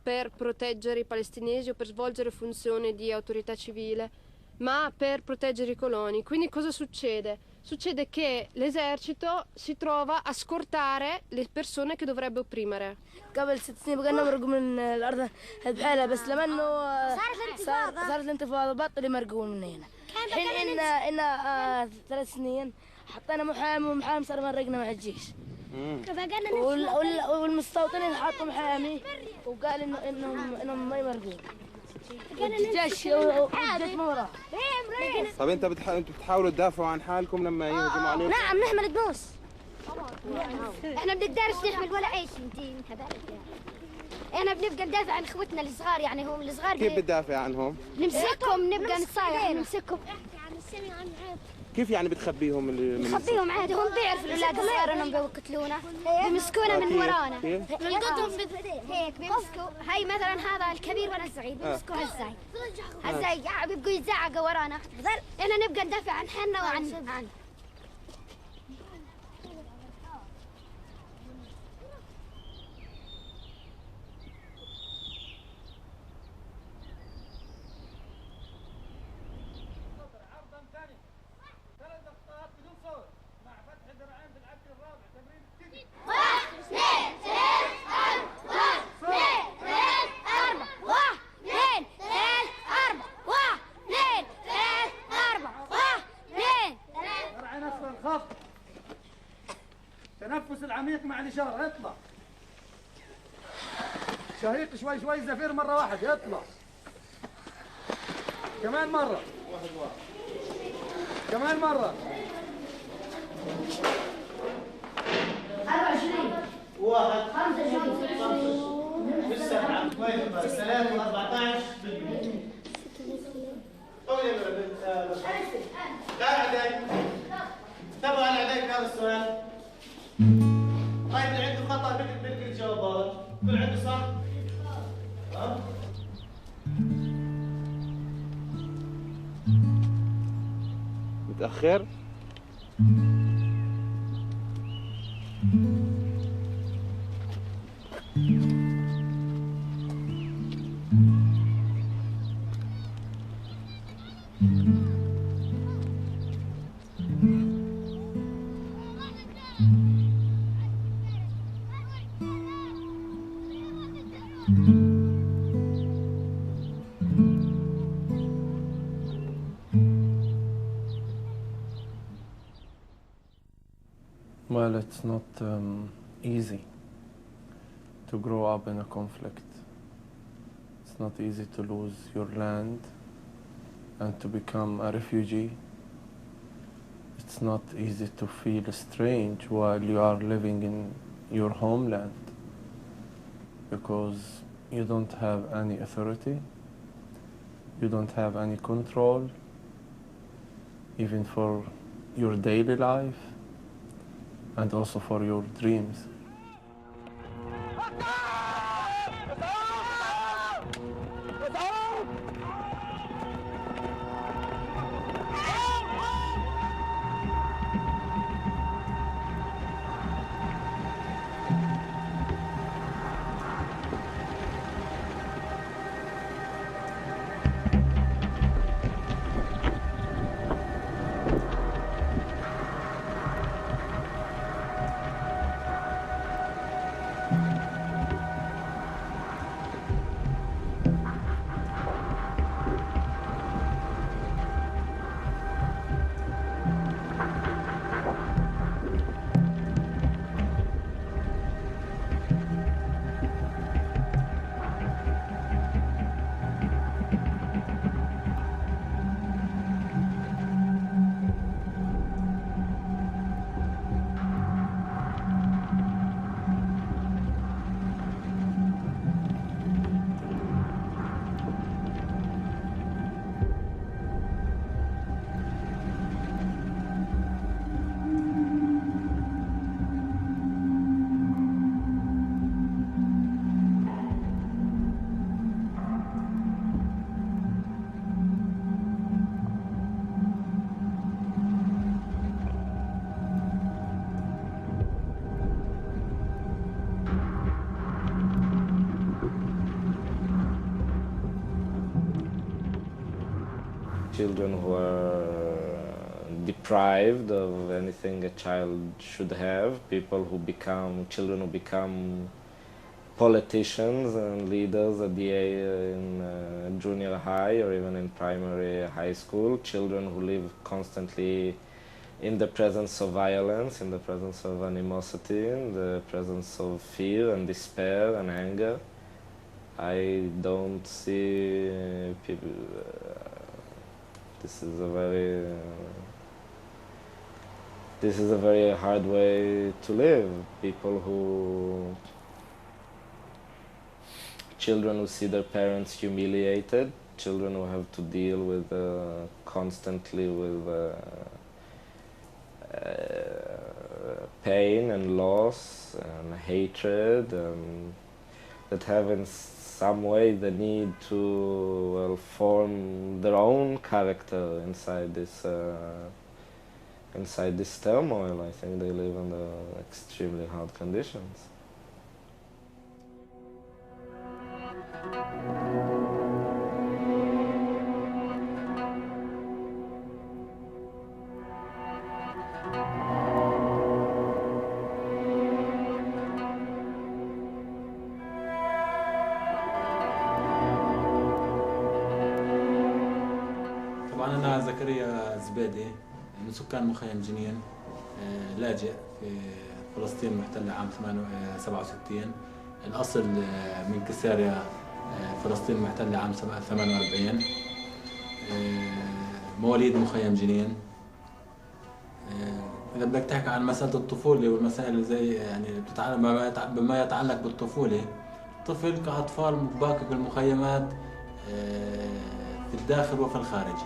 per proteggere i palestinesi o per svolgere funzioni di autorità civile, ma per proteggere i coloni. Quindi cosa succede? Succede che l'esercito si trova a scortare le persone che dovrebbe opprimere. قبل 6 سنين بقينا نمرق من الارض بحالها بس لما انه صارت الانتفاضه بطلوا يمرقون من هنا. الحين إن 3 سنين حطينا محامي صار مرقنا مع الجيش. والمستوطنين حطوا محامي وقال انهم ما يمرقون. الجيش ما وراه. طب انتوا بتحاولوا تدافعوا عن حالكم لما يهجموا عليكم؟ نعم نحمل دنوس. احنا بنقدرش نحمل ولا عيش انتين كذلك يعني. احنا بنبقى ندافع عن اخوتنا الصغار يعني هم الصغار. كيف بتدافع عنهم؟ نمسكهم نبقى نصايح نمسكهم. كيف يعني بتخبيهم نخبيهم عادي هم بيعرفوا الاولاد الصغار انهم بيقتلونا بيمسكونا من ورانا. نلقطهم هيك بيمسكوا هاي مثلا هذا الكبير وانا الصغير بيمسكوا هالزاي بيبقوا يزعقوا ورانا. احنا نبقى ندافع عن حالنا وعن خف. تنفس العميق مع الإشارة، اطلع. شهيق شوي شوي، زفير مرة واحدة، اطلع. كمان مرة. كمان مرة. 24 1 25 7 3 14 طول يا بنت. تعال عدي. تبغى على عديك هذا السؤال. طيب اللي عنده خطأ بقدر يجاوبه، كل عنده صح؟ ها؟ متأخر؟ Well, it's not easy to grow up in a conflict. It's not easy to lose your land and to become a refugee. It's not easy to feel strange while you are living in your homeland because you don't have any authority, you don't have any control, even for your daily life and also for your dreams. Children who are deprived of anything a child should have, children who become politicians and leaders at in junior high or even in primary high school, children who live constantly in the presence of violence, in the presence of animosity, in the presence of fear and despair and anger. I don't see people. This is a very hard way to live. Children who see their parents humiliated, children who have to deal with constantly with pain and loss and hatred, and that have in some way the need to form their own character inside this turmoil. I think they live under extremely hard conditions. أنا زكريا زبيدي من سكان مخيم جنين. لاجئ في فلسطين المحتلة عام 67. الأصل من كساريا، فلسطين المحتلة عام 48. مواليد مخيم جنين. إذا بدك تحكي عن مسألة الطفولة والمسائل زي يعني بما يتعلق بالطفولة، الطفل كأطفال متباقي بالمخيمات في الداخل وفي الخارج.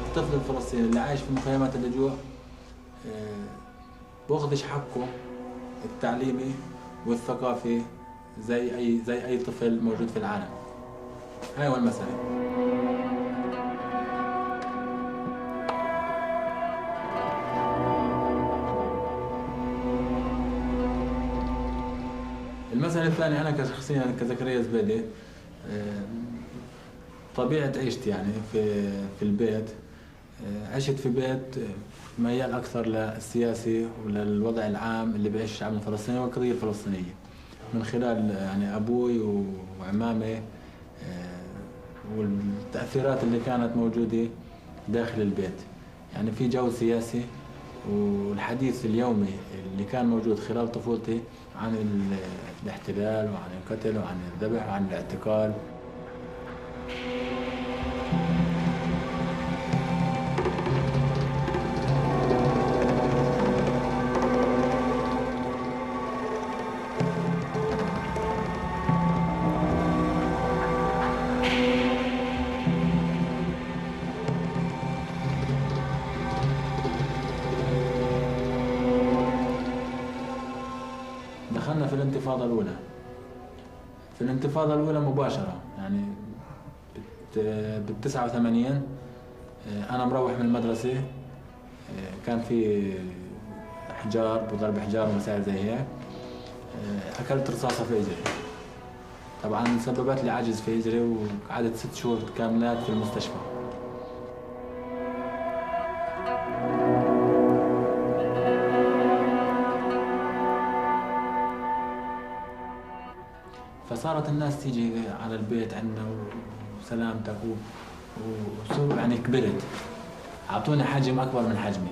الطفل الفلسطيني اللي عايش في مخيمات اللجوء بأخذش حقه التعليمي والثقافي زي أي طفل موجود في العالم. هاي هو المسألة. المسألة الثانية، أنا كشخصيا كزكريا زبيدي طبيعة عيشتي يعني في البيت، عشت في بيت ميال أكثر للسياسي وللوضع العام اللي بيعيش الشعب الفلسطيني والقضية الفلسطينية، من خلال يعني أبوي وعمامي والتأثيرات اللي كانت موجودة داخل البيت. يعني في جو سياسي، والحديث اليومي اللي كان موجود خلال طفولتي عن الاحتلال وعن القتل وعن الذبح وعن الاعتقال. دخلنا في الانتفاضة الأولى. في الانتفاضة الأولى مباشرة يعني بال89 أنا مروح من المدرسة، كان في حجار وضرب حجار ومسائل زي هيك، أكلت رصاصة في إجري. طبعا سببت لي عجز في إجري وقعدت 6 شهور كاملات في المستشفى. فصارت الناس تيجي على البيت عندنا وسلامتك وصار يعني كبرت، أعطوني حجم أكبر من حجمي،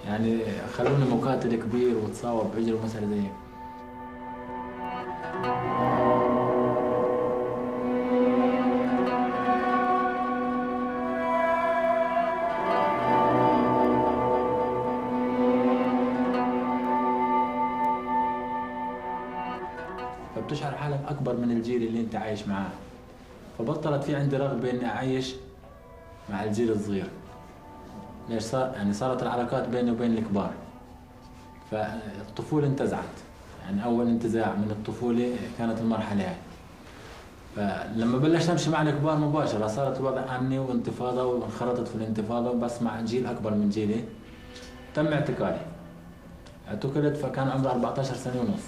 يعني خلوني مقاتل كبير وتصاوب بعجل ومسألة زي هيك. فبتشعر حالك أكبر من الجيل اللي أنت عايش معاه، فبطلت في عندي رغبة إني أعيش مع الجيل الصغير. ليش صارت العلاقات بيني وبين الكبار، فالطفولة انتزعت. يعني أول انتزاع من الطفولة كانت المرحلة هاي. فلما بلشت أمشي مع الكبار مباشرة صارت وضع أمني وانتفاضة، وانخرطت في الانتفاضة بس مع جيل أكبر من جيلي. تم اعتقالي، اعتقلت فكان عمري 14 سنة ونص.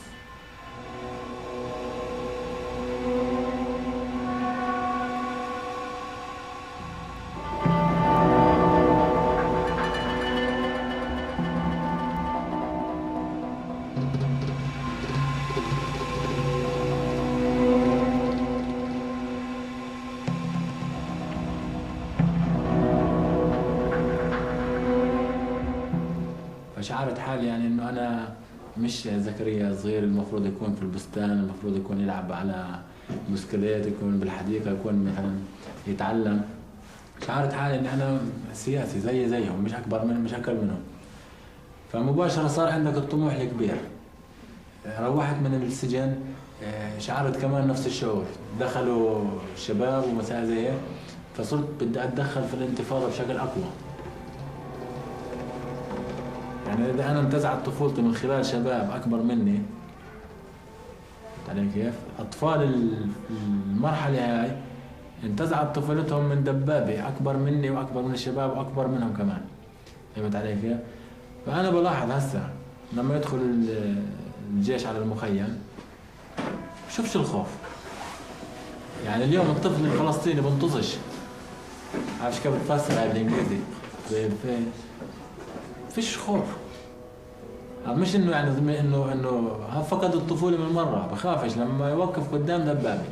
فشعرت حالي يعني انه انا مش زكريا صغير المفروض يكون في البستان، المفروض يكون يلعب على بسكليت، يكون بالحديقه، يكون مثلا يتعلم. شعرت حالي اني انا سياسي زيهم، مش اكبر منهم، مش اقل منهم. فمباشره صار عندك الطموح الكبير. روحت من السجن شعرت كمان نفس الشعور، دخلوا الشباب ومسائل زي هيك، فصرت بدي اتدخل في الانتفاضه بشكل اقوى. يعني إذا أنا انتزعت طفولتي من خلال شباب أكبر مني، علي كيف؟ أطفال المرحلة هاي انتزعت طفولتهم من دبابة أكبر مني وأكبر من الشباب وأكبر منهم كمان. فهمت علي كيف؟ فأنا بلاحظ هسه لما يدخل الجيش على المخيم شوفش الخوف. يعني اليوم الطفل الفلسطيني بنطزش، عارف كيف بتفسر هاي بالإنجليزي؟ فيش خوف. مش انه يعني انه فقد الطفوله من مره، بخافش لما يوقف قدام دبابه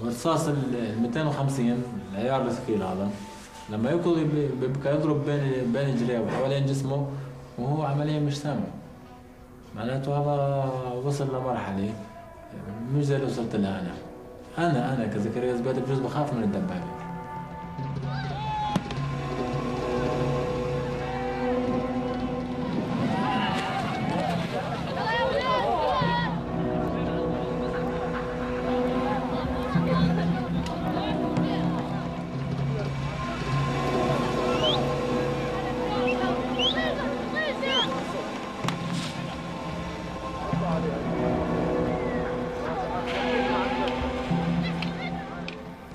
ورصاص ال 250 العيار الثقيل هذا لما بيبقى يضرب بين رجليه وحوالين جسمه وهو عمليا مش سامع. معناته هذا وصل لمرحله مش زي اللي وصلت لها انا كزكريا زبيدي بجوز بخاف من الدبابه.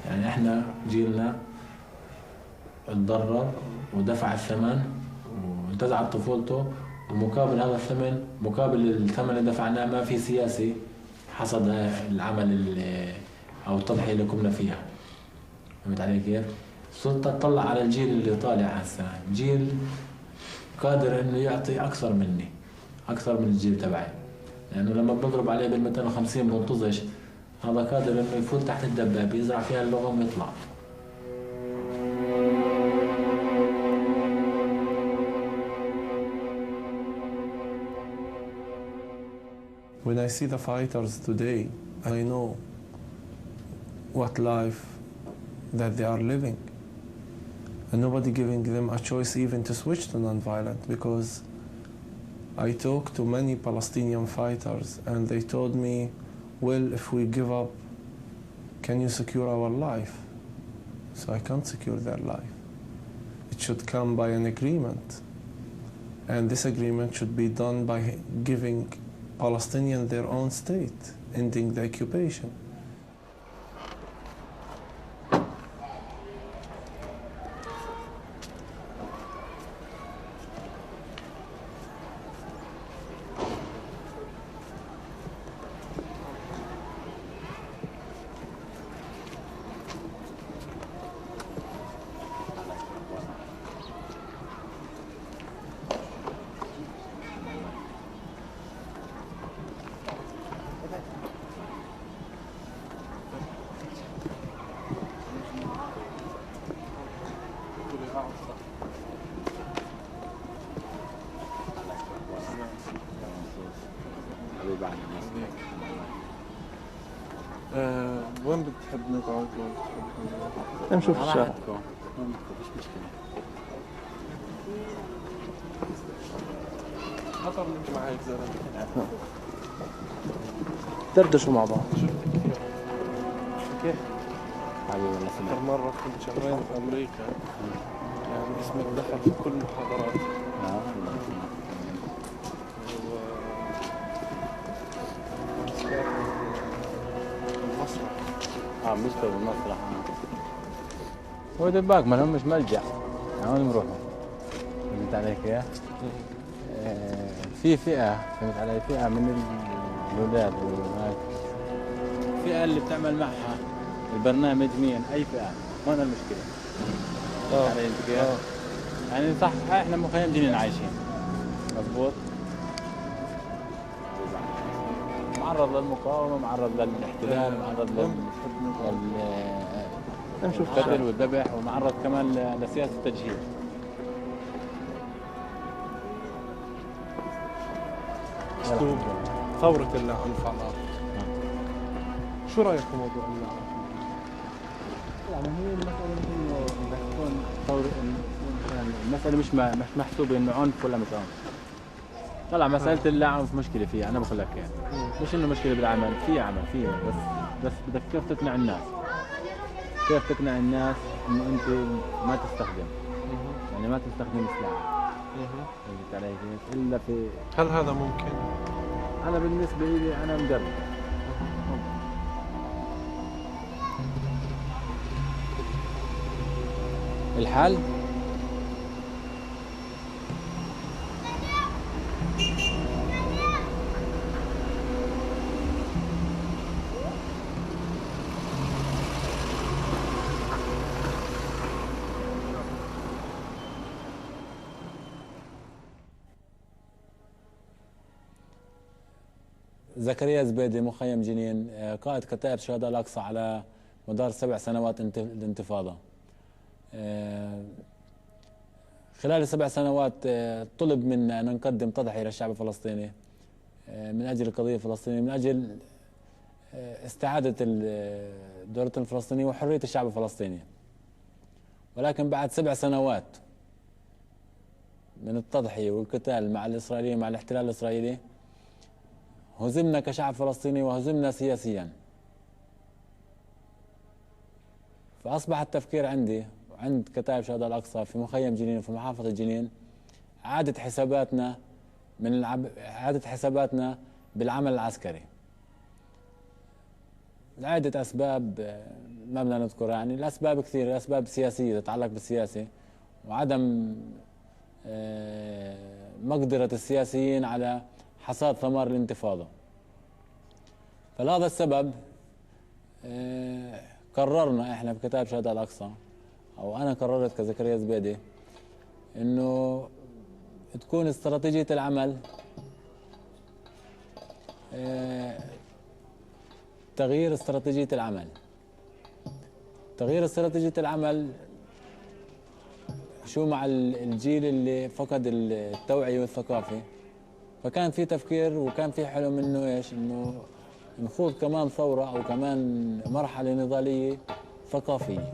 يعني احنا جيلنا اتضرر ودفع الثمن وانتزعت طفولته، ومقابل هذا الثمن، مقابل الثمن اللي دفعناه ما في سياسي حصد العمل او التضحية اللي قمنا فيها. فهمت علي كيف؟ السلطة تطلع على الجيل اللي طالع هسه، جيل قادر انه يعطي اكثر مني، اكثر من الجيل تبعي، لانه لما بنضرب عليه بال 250 بنطزش، هذا قادر انه يفوت تحت الدبابة يزرع فيها اللغم ويطلع. When I see the fighters today, I know what life that they are living. And nobody giving them a choice even to switch to non-violent, because I talked to many Palestinian fighters and they told me, well, if we give up, can you secure our life? So I can't secure their life. It should come by an agreement. And this agreement should be done by giving Palestinians their own state, ending the occupation. وين بتحب نقعد؟ نشوف الشارع. خطر نمشي مع هيك زلمه. دردشوا مع بعض. كيف؟ أكثر مرة كنت شهرين في أمريكا، يعني اسمك دخل في كل المحاضرات. مشتغل بالمسرح. هو دباك ما لهمش ملجأ، يعني وين بروحوا؟ فهمت علي كيف؟ في فئة، فهمت علي، فئة من الأولاد والبنات، الفئة اللي بتعمل معها البرنامج مين؟ أي فئة، هون المشكلة. فهمت علي أنت كيف؟ يعني صح احنا مخيم جنين عايشين، مضبوط؟ معرض للمقاومة، معرض للاحتلال، معرض للقتل والذبح، ومعرض كمان لسياسة التجهيز. اسلوب ثورة العنف على الأرض. شو رأيك في موضوع العنف؟ يعني هي المسألة إنه بدها تكون ثورة، المسألة مش محسوبة إنه عنف ولا مش عنف. طلع مسألة العنف مشكلة فيها، أنا بقول لك يعني مش إنه مشكلة بالعمل، في عمل فيه، بس بدك كيف تقنع الناس، كيف تقنع الناس إنه أنت ما تستخدم، يعني ما تستخدم سلاح. فهمت علي كيف؟ إلا في. هل هذا ممكن؟ أنا بالنسبة لي أنا مجرب. الحل زكريا زبيدي مخيم جنين، قائد كتائب شهداء الأقصى على مدار 7 سنوات الانتفاضة. خلال ال7 سنوات طلب منا أن نقدم تضحية للشعب الفلسطيني من أجل القضية الفلسطينية، من أجل استعادة الدولة الفلسطينية وحرية الشعب الفلسطيني. ولكن بعد 7 سنوات من التضحية والقتال مع الإسرائيليين، مع الاحتلال الإسرائيلي، هزمنا كشعب فلسطيني وهزمنا سياسيا. فأصبح التفكير عندي وعند كتائب شهداء الأقصى في مخيم جنين وفي محافظة جنين إعادة حساباتنا بالعمل العسكري لعدة أسباب ما بدنا نذكرها. يعني الأسباب كثيرة، الأسباب سياسية تتعلق بالسياسة وعدم مقدرة السياسيين على حصاد ثمار الانتفاضة. فلهذا السبب قررنا احنا بكتائب شهداء الأقصى، او انا قررت كزكريا زبيدي، انه تكون استراتيجية العمل تغيير استراتيجية العمل. تغيير استراتيجية العمل شو مع الجيل اللي فقد التوعية والثقافة. فكان في تفكير وكان في حلم انه ايش، انه نخوض كمان ثورة او كمان مرحلة نضالية ثقافية.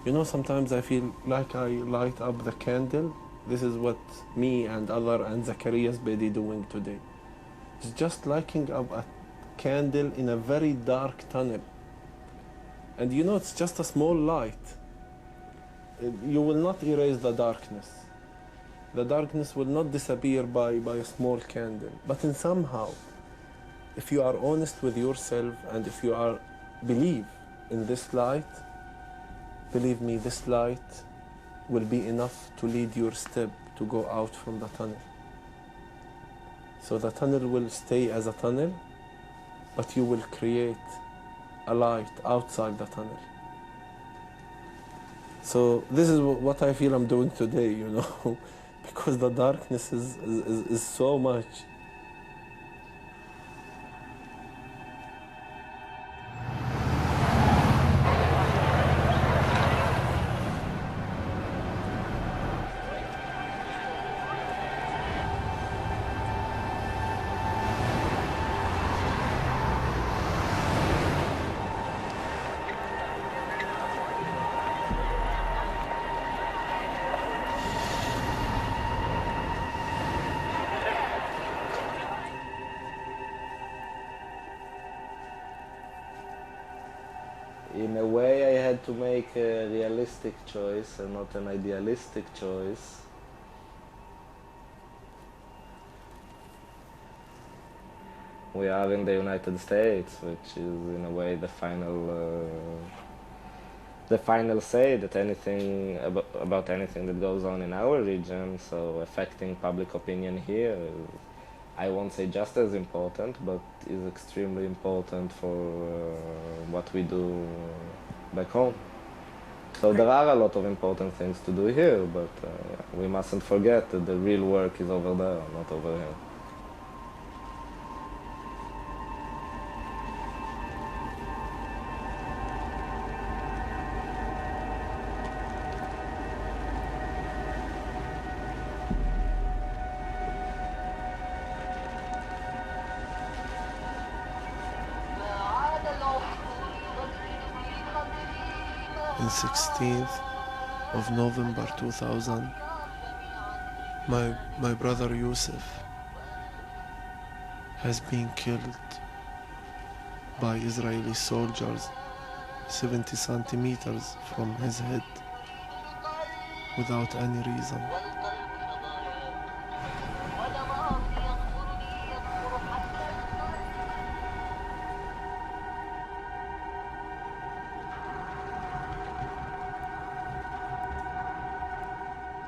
You know, sometimes I feel like I light up the candle. This is what me and Zakaria Zbedi doing today. It's just lighting up a candle in a very dark tunnel. And you know, it's just a small light. You will not erase the darkness. The darkness will not disappear by a small candle. But in somehow, if you are honest with yourself and if you are believe in this light, believe me, this light will be enough to lead your step to go out from the tunnel. So the tunnel will stay as a tunnel, but you will create a light outside the tunnel. So this is what I feel I'm doing today, you know, because the darkness is so much. In a way, I had to make a realistic choice and not an idealistic choice. We are in the United States, which is in a way the final say that anything about anything that goes on in our region, so affecting public opinion here, I won't say just as important, but is extremely important for what we do back home. So there are a lot of important things to do here, but we mustn't forget that the real work is over there, not over here. In 16th of November 2000, my brother Yusuf has been killed by Israeli soldiers 70 centimeters from his head without any reason.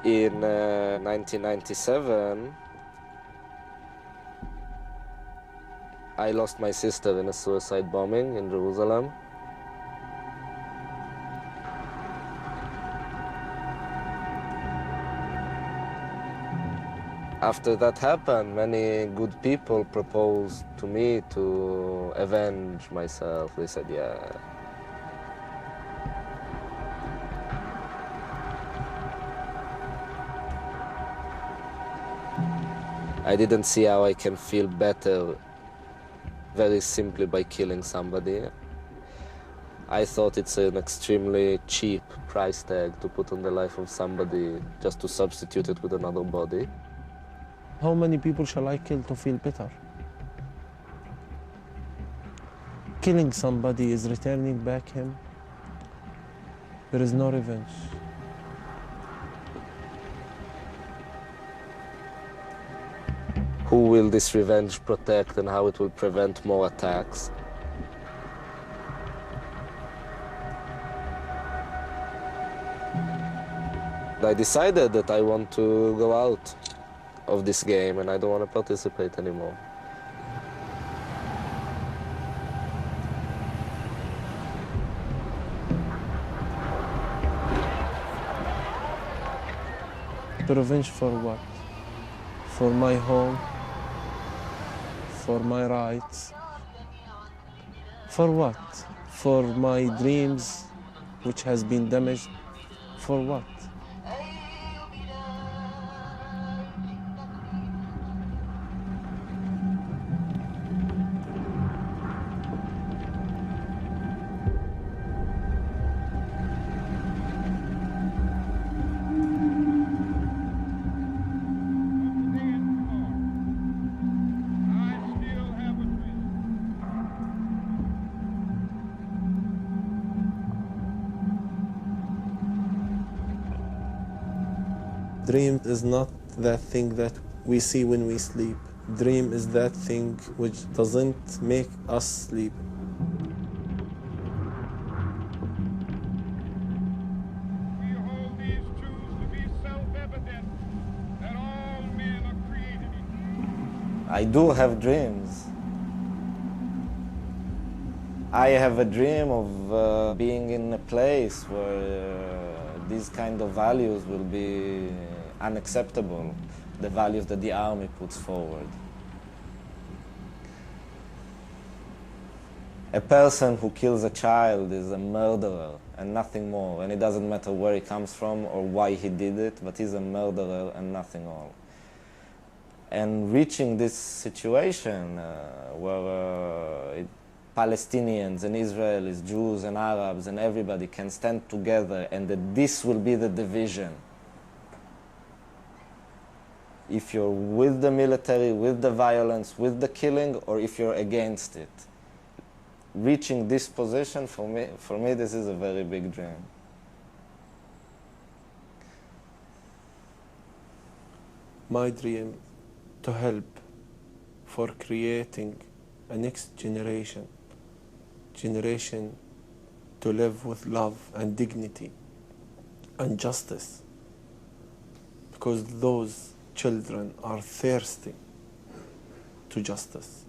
In 1997, I lost my sister in a suicide bombing in Jerusalem. After that happened, many good people proposed to me to avenge myself. They said, yeah. I didn't see how I can feel better very simply by killing somebody. I thought it's an extremely cheap price tag to put on the life of somebody just to substitute it with another body. How many people shall I kill to feel better? Killing somebody is returning back him. There is no revenge. Who will this revenge protect and how it will prevent more attacks? I decided that I want to go out of this game and I don't want to participate anymore. The revenge for what? For my home? For my rights? For what? For my dreams, which has been damaged? For what? Dream is not that thing that we see when we sleep. Dream is that thing which doesn't make us sleep. I do have dreams. I have a dream of being in a place where these kind of values will be unacceptable, the values that the army puts forward. A person who kills a child is a murderer and nothing more, and it doesn't matter where he comes from or why he did it, but he's a murderer and nothing more. And reaching this situation where Palestinians and Israelis, Jews and Arabs and everybody can stand together and that this will be the division. If you're with the military, with the violence, with the killing, or if you're against it. Reaching this position, for me this is a very big dream. My dream to help for creating a next generation to live with love and dignity and justice, because those children are thirsty to justice.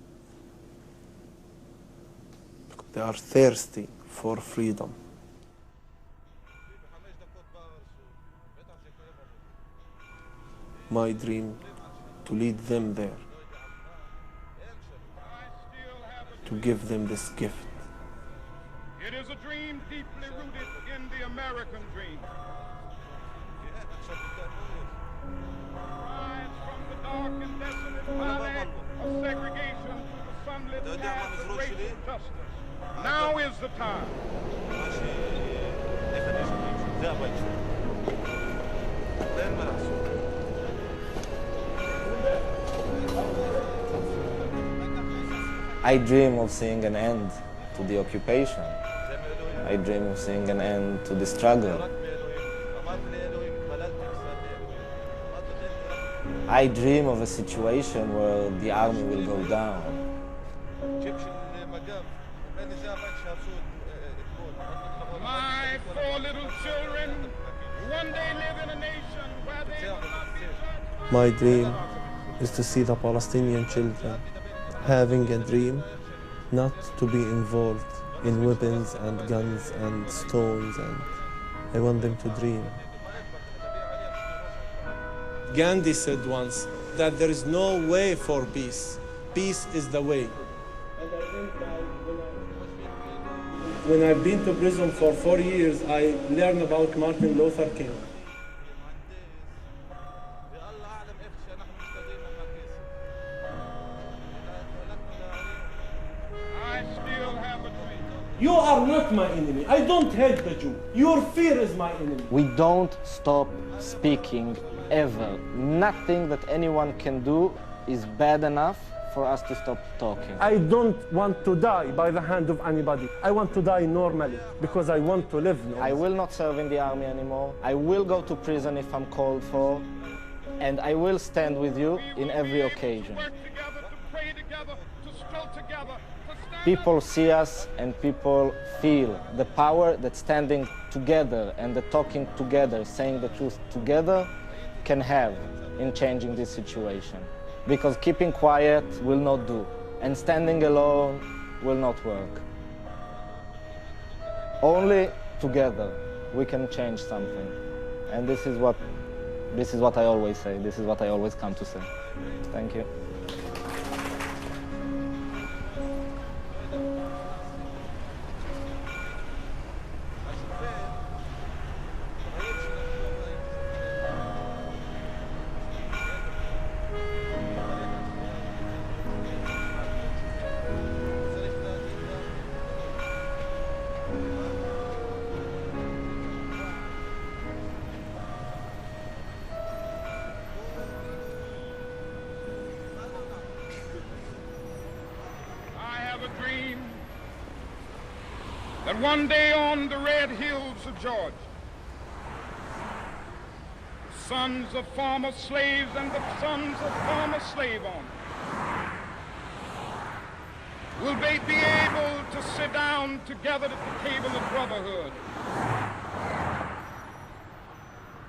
They are thirsty for freedom. my dream to lead them there, to give them this gift. It is a dream deeply rooted in the American dream. Rise from the dark and desolate valley of segregation to the sunlit path of racial justice. Now is the time. I dream of seeing an end to the occupation. I dream of seeing an end to the struggle. I dream of a situation where the army will go down. My 4 little children one day live in a nation where they will not be judged. My dream is to see the Palestinian children having a dream not to be involved in weapons and guns and stones, and I want them to dream. Gandhi said once that there is no way for peace. Peace is the way. When I've been to prison for 4 years, I learned about Martin Luther King. You are not my enemy. I don't hate the Jew. Your fear is my enemy. We don't stop speaking ever. Nothing that anyone can do is bad enough for us to stop talking. I don't want to die by the hand of anybody. I want to die normally because I want to live normally. I will not serve in the army anymore. I will go to prison if I'm called for, and I will stand with you in every occasion. People see us and people feel the power that standing together and the talking together, saying the truth together can have in changing this situation. Because keeping quiet will not do, and standing alone will not work. Only together we can change something. And this is what I always say, this is what I always come to say. Thank you. That one day on the red hills of Georgia, the sons of former slaves and the sons of former slave owners will they be able to sit down together at the table of brotherhood.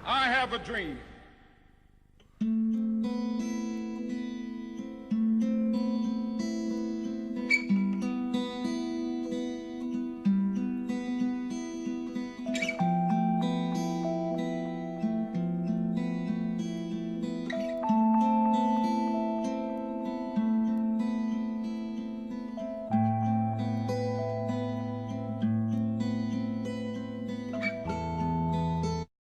I have a dream.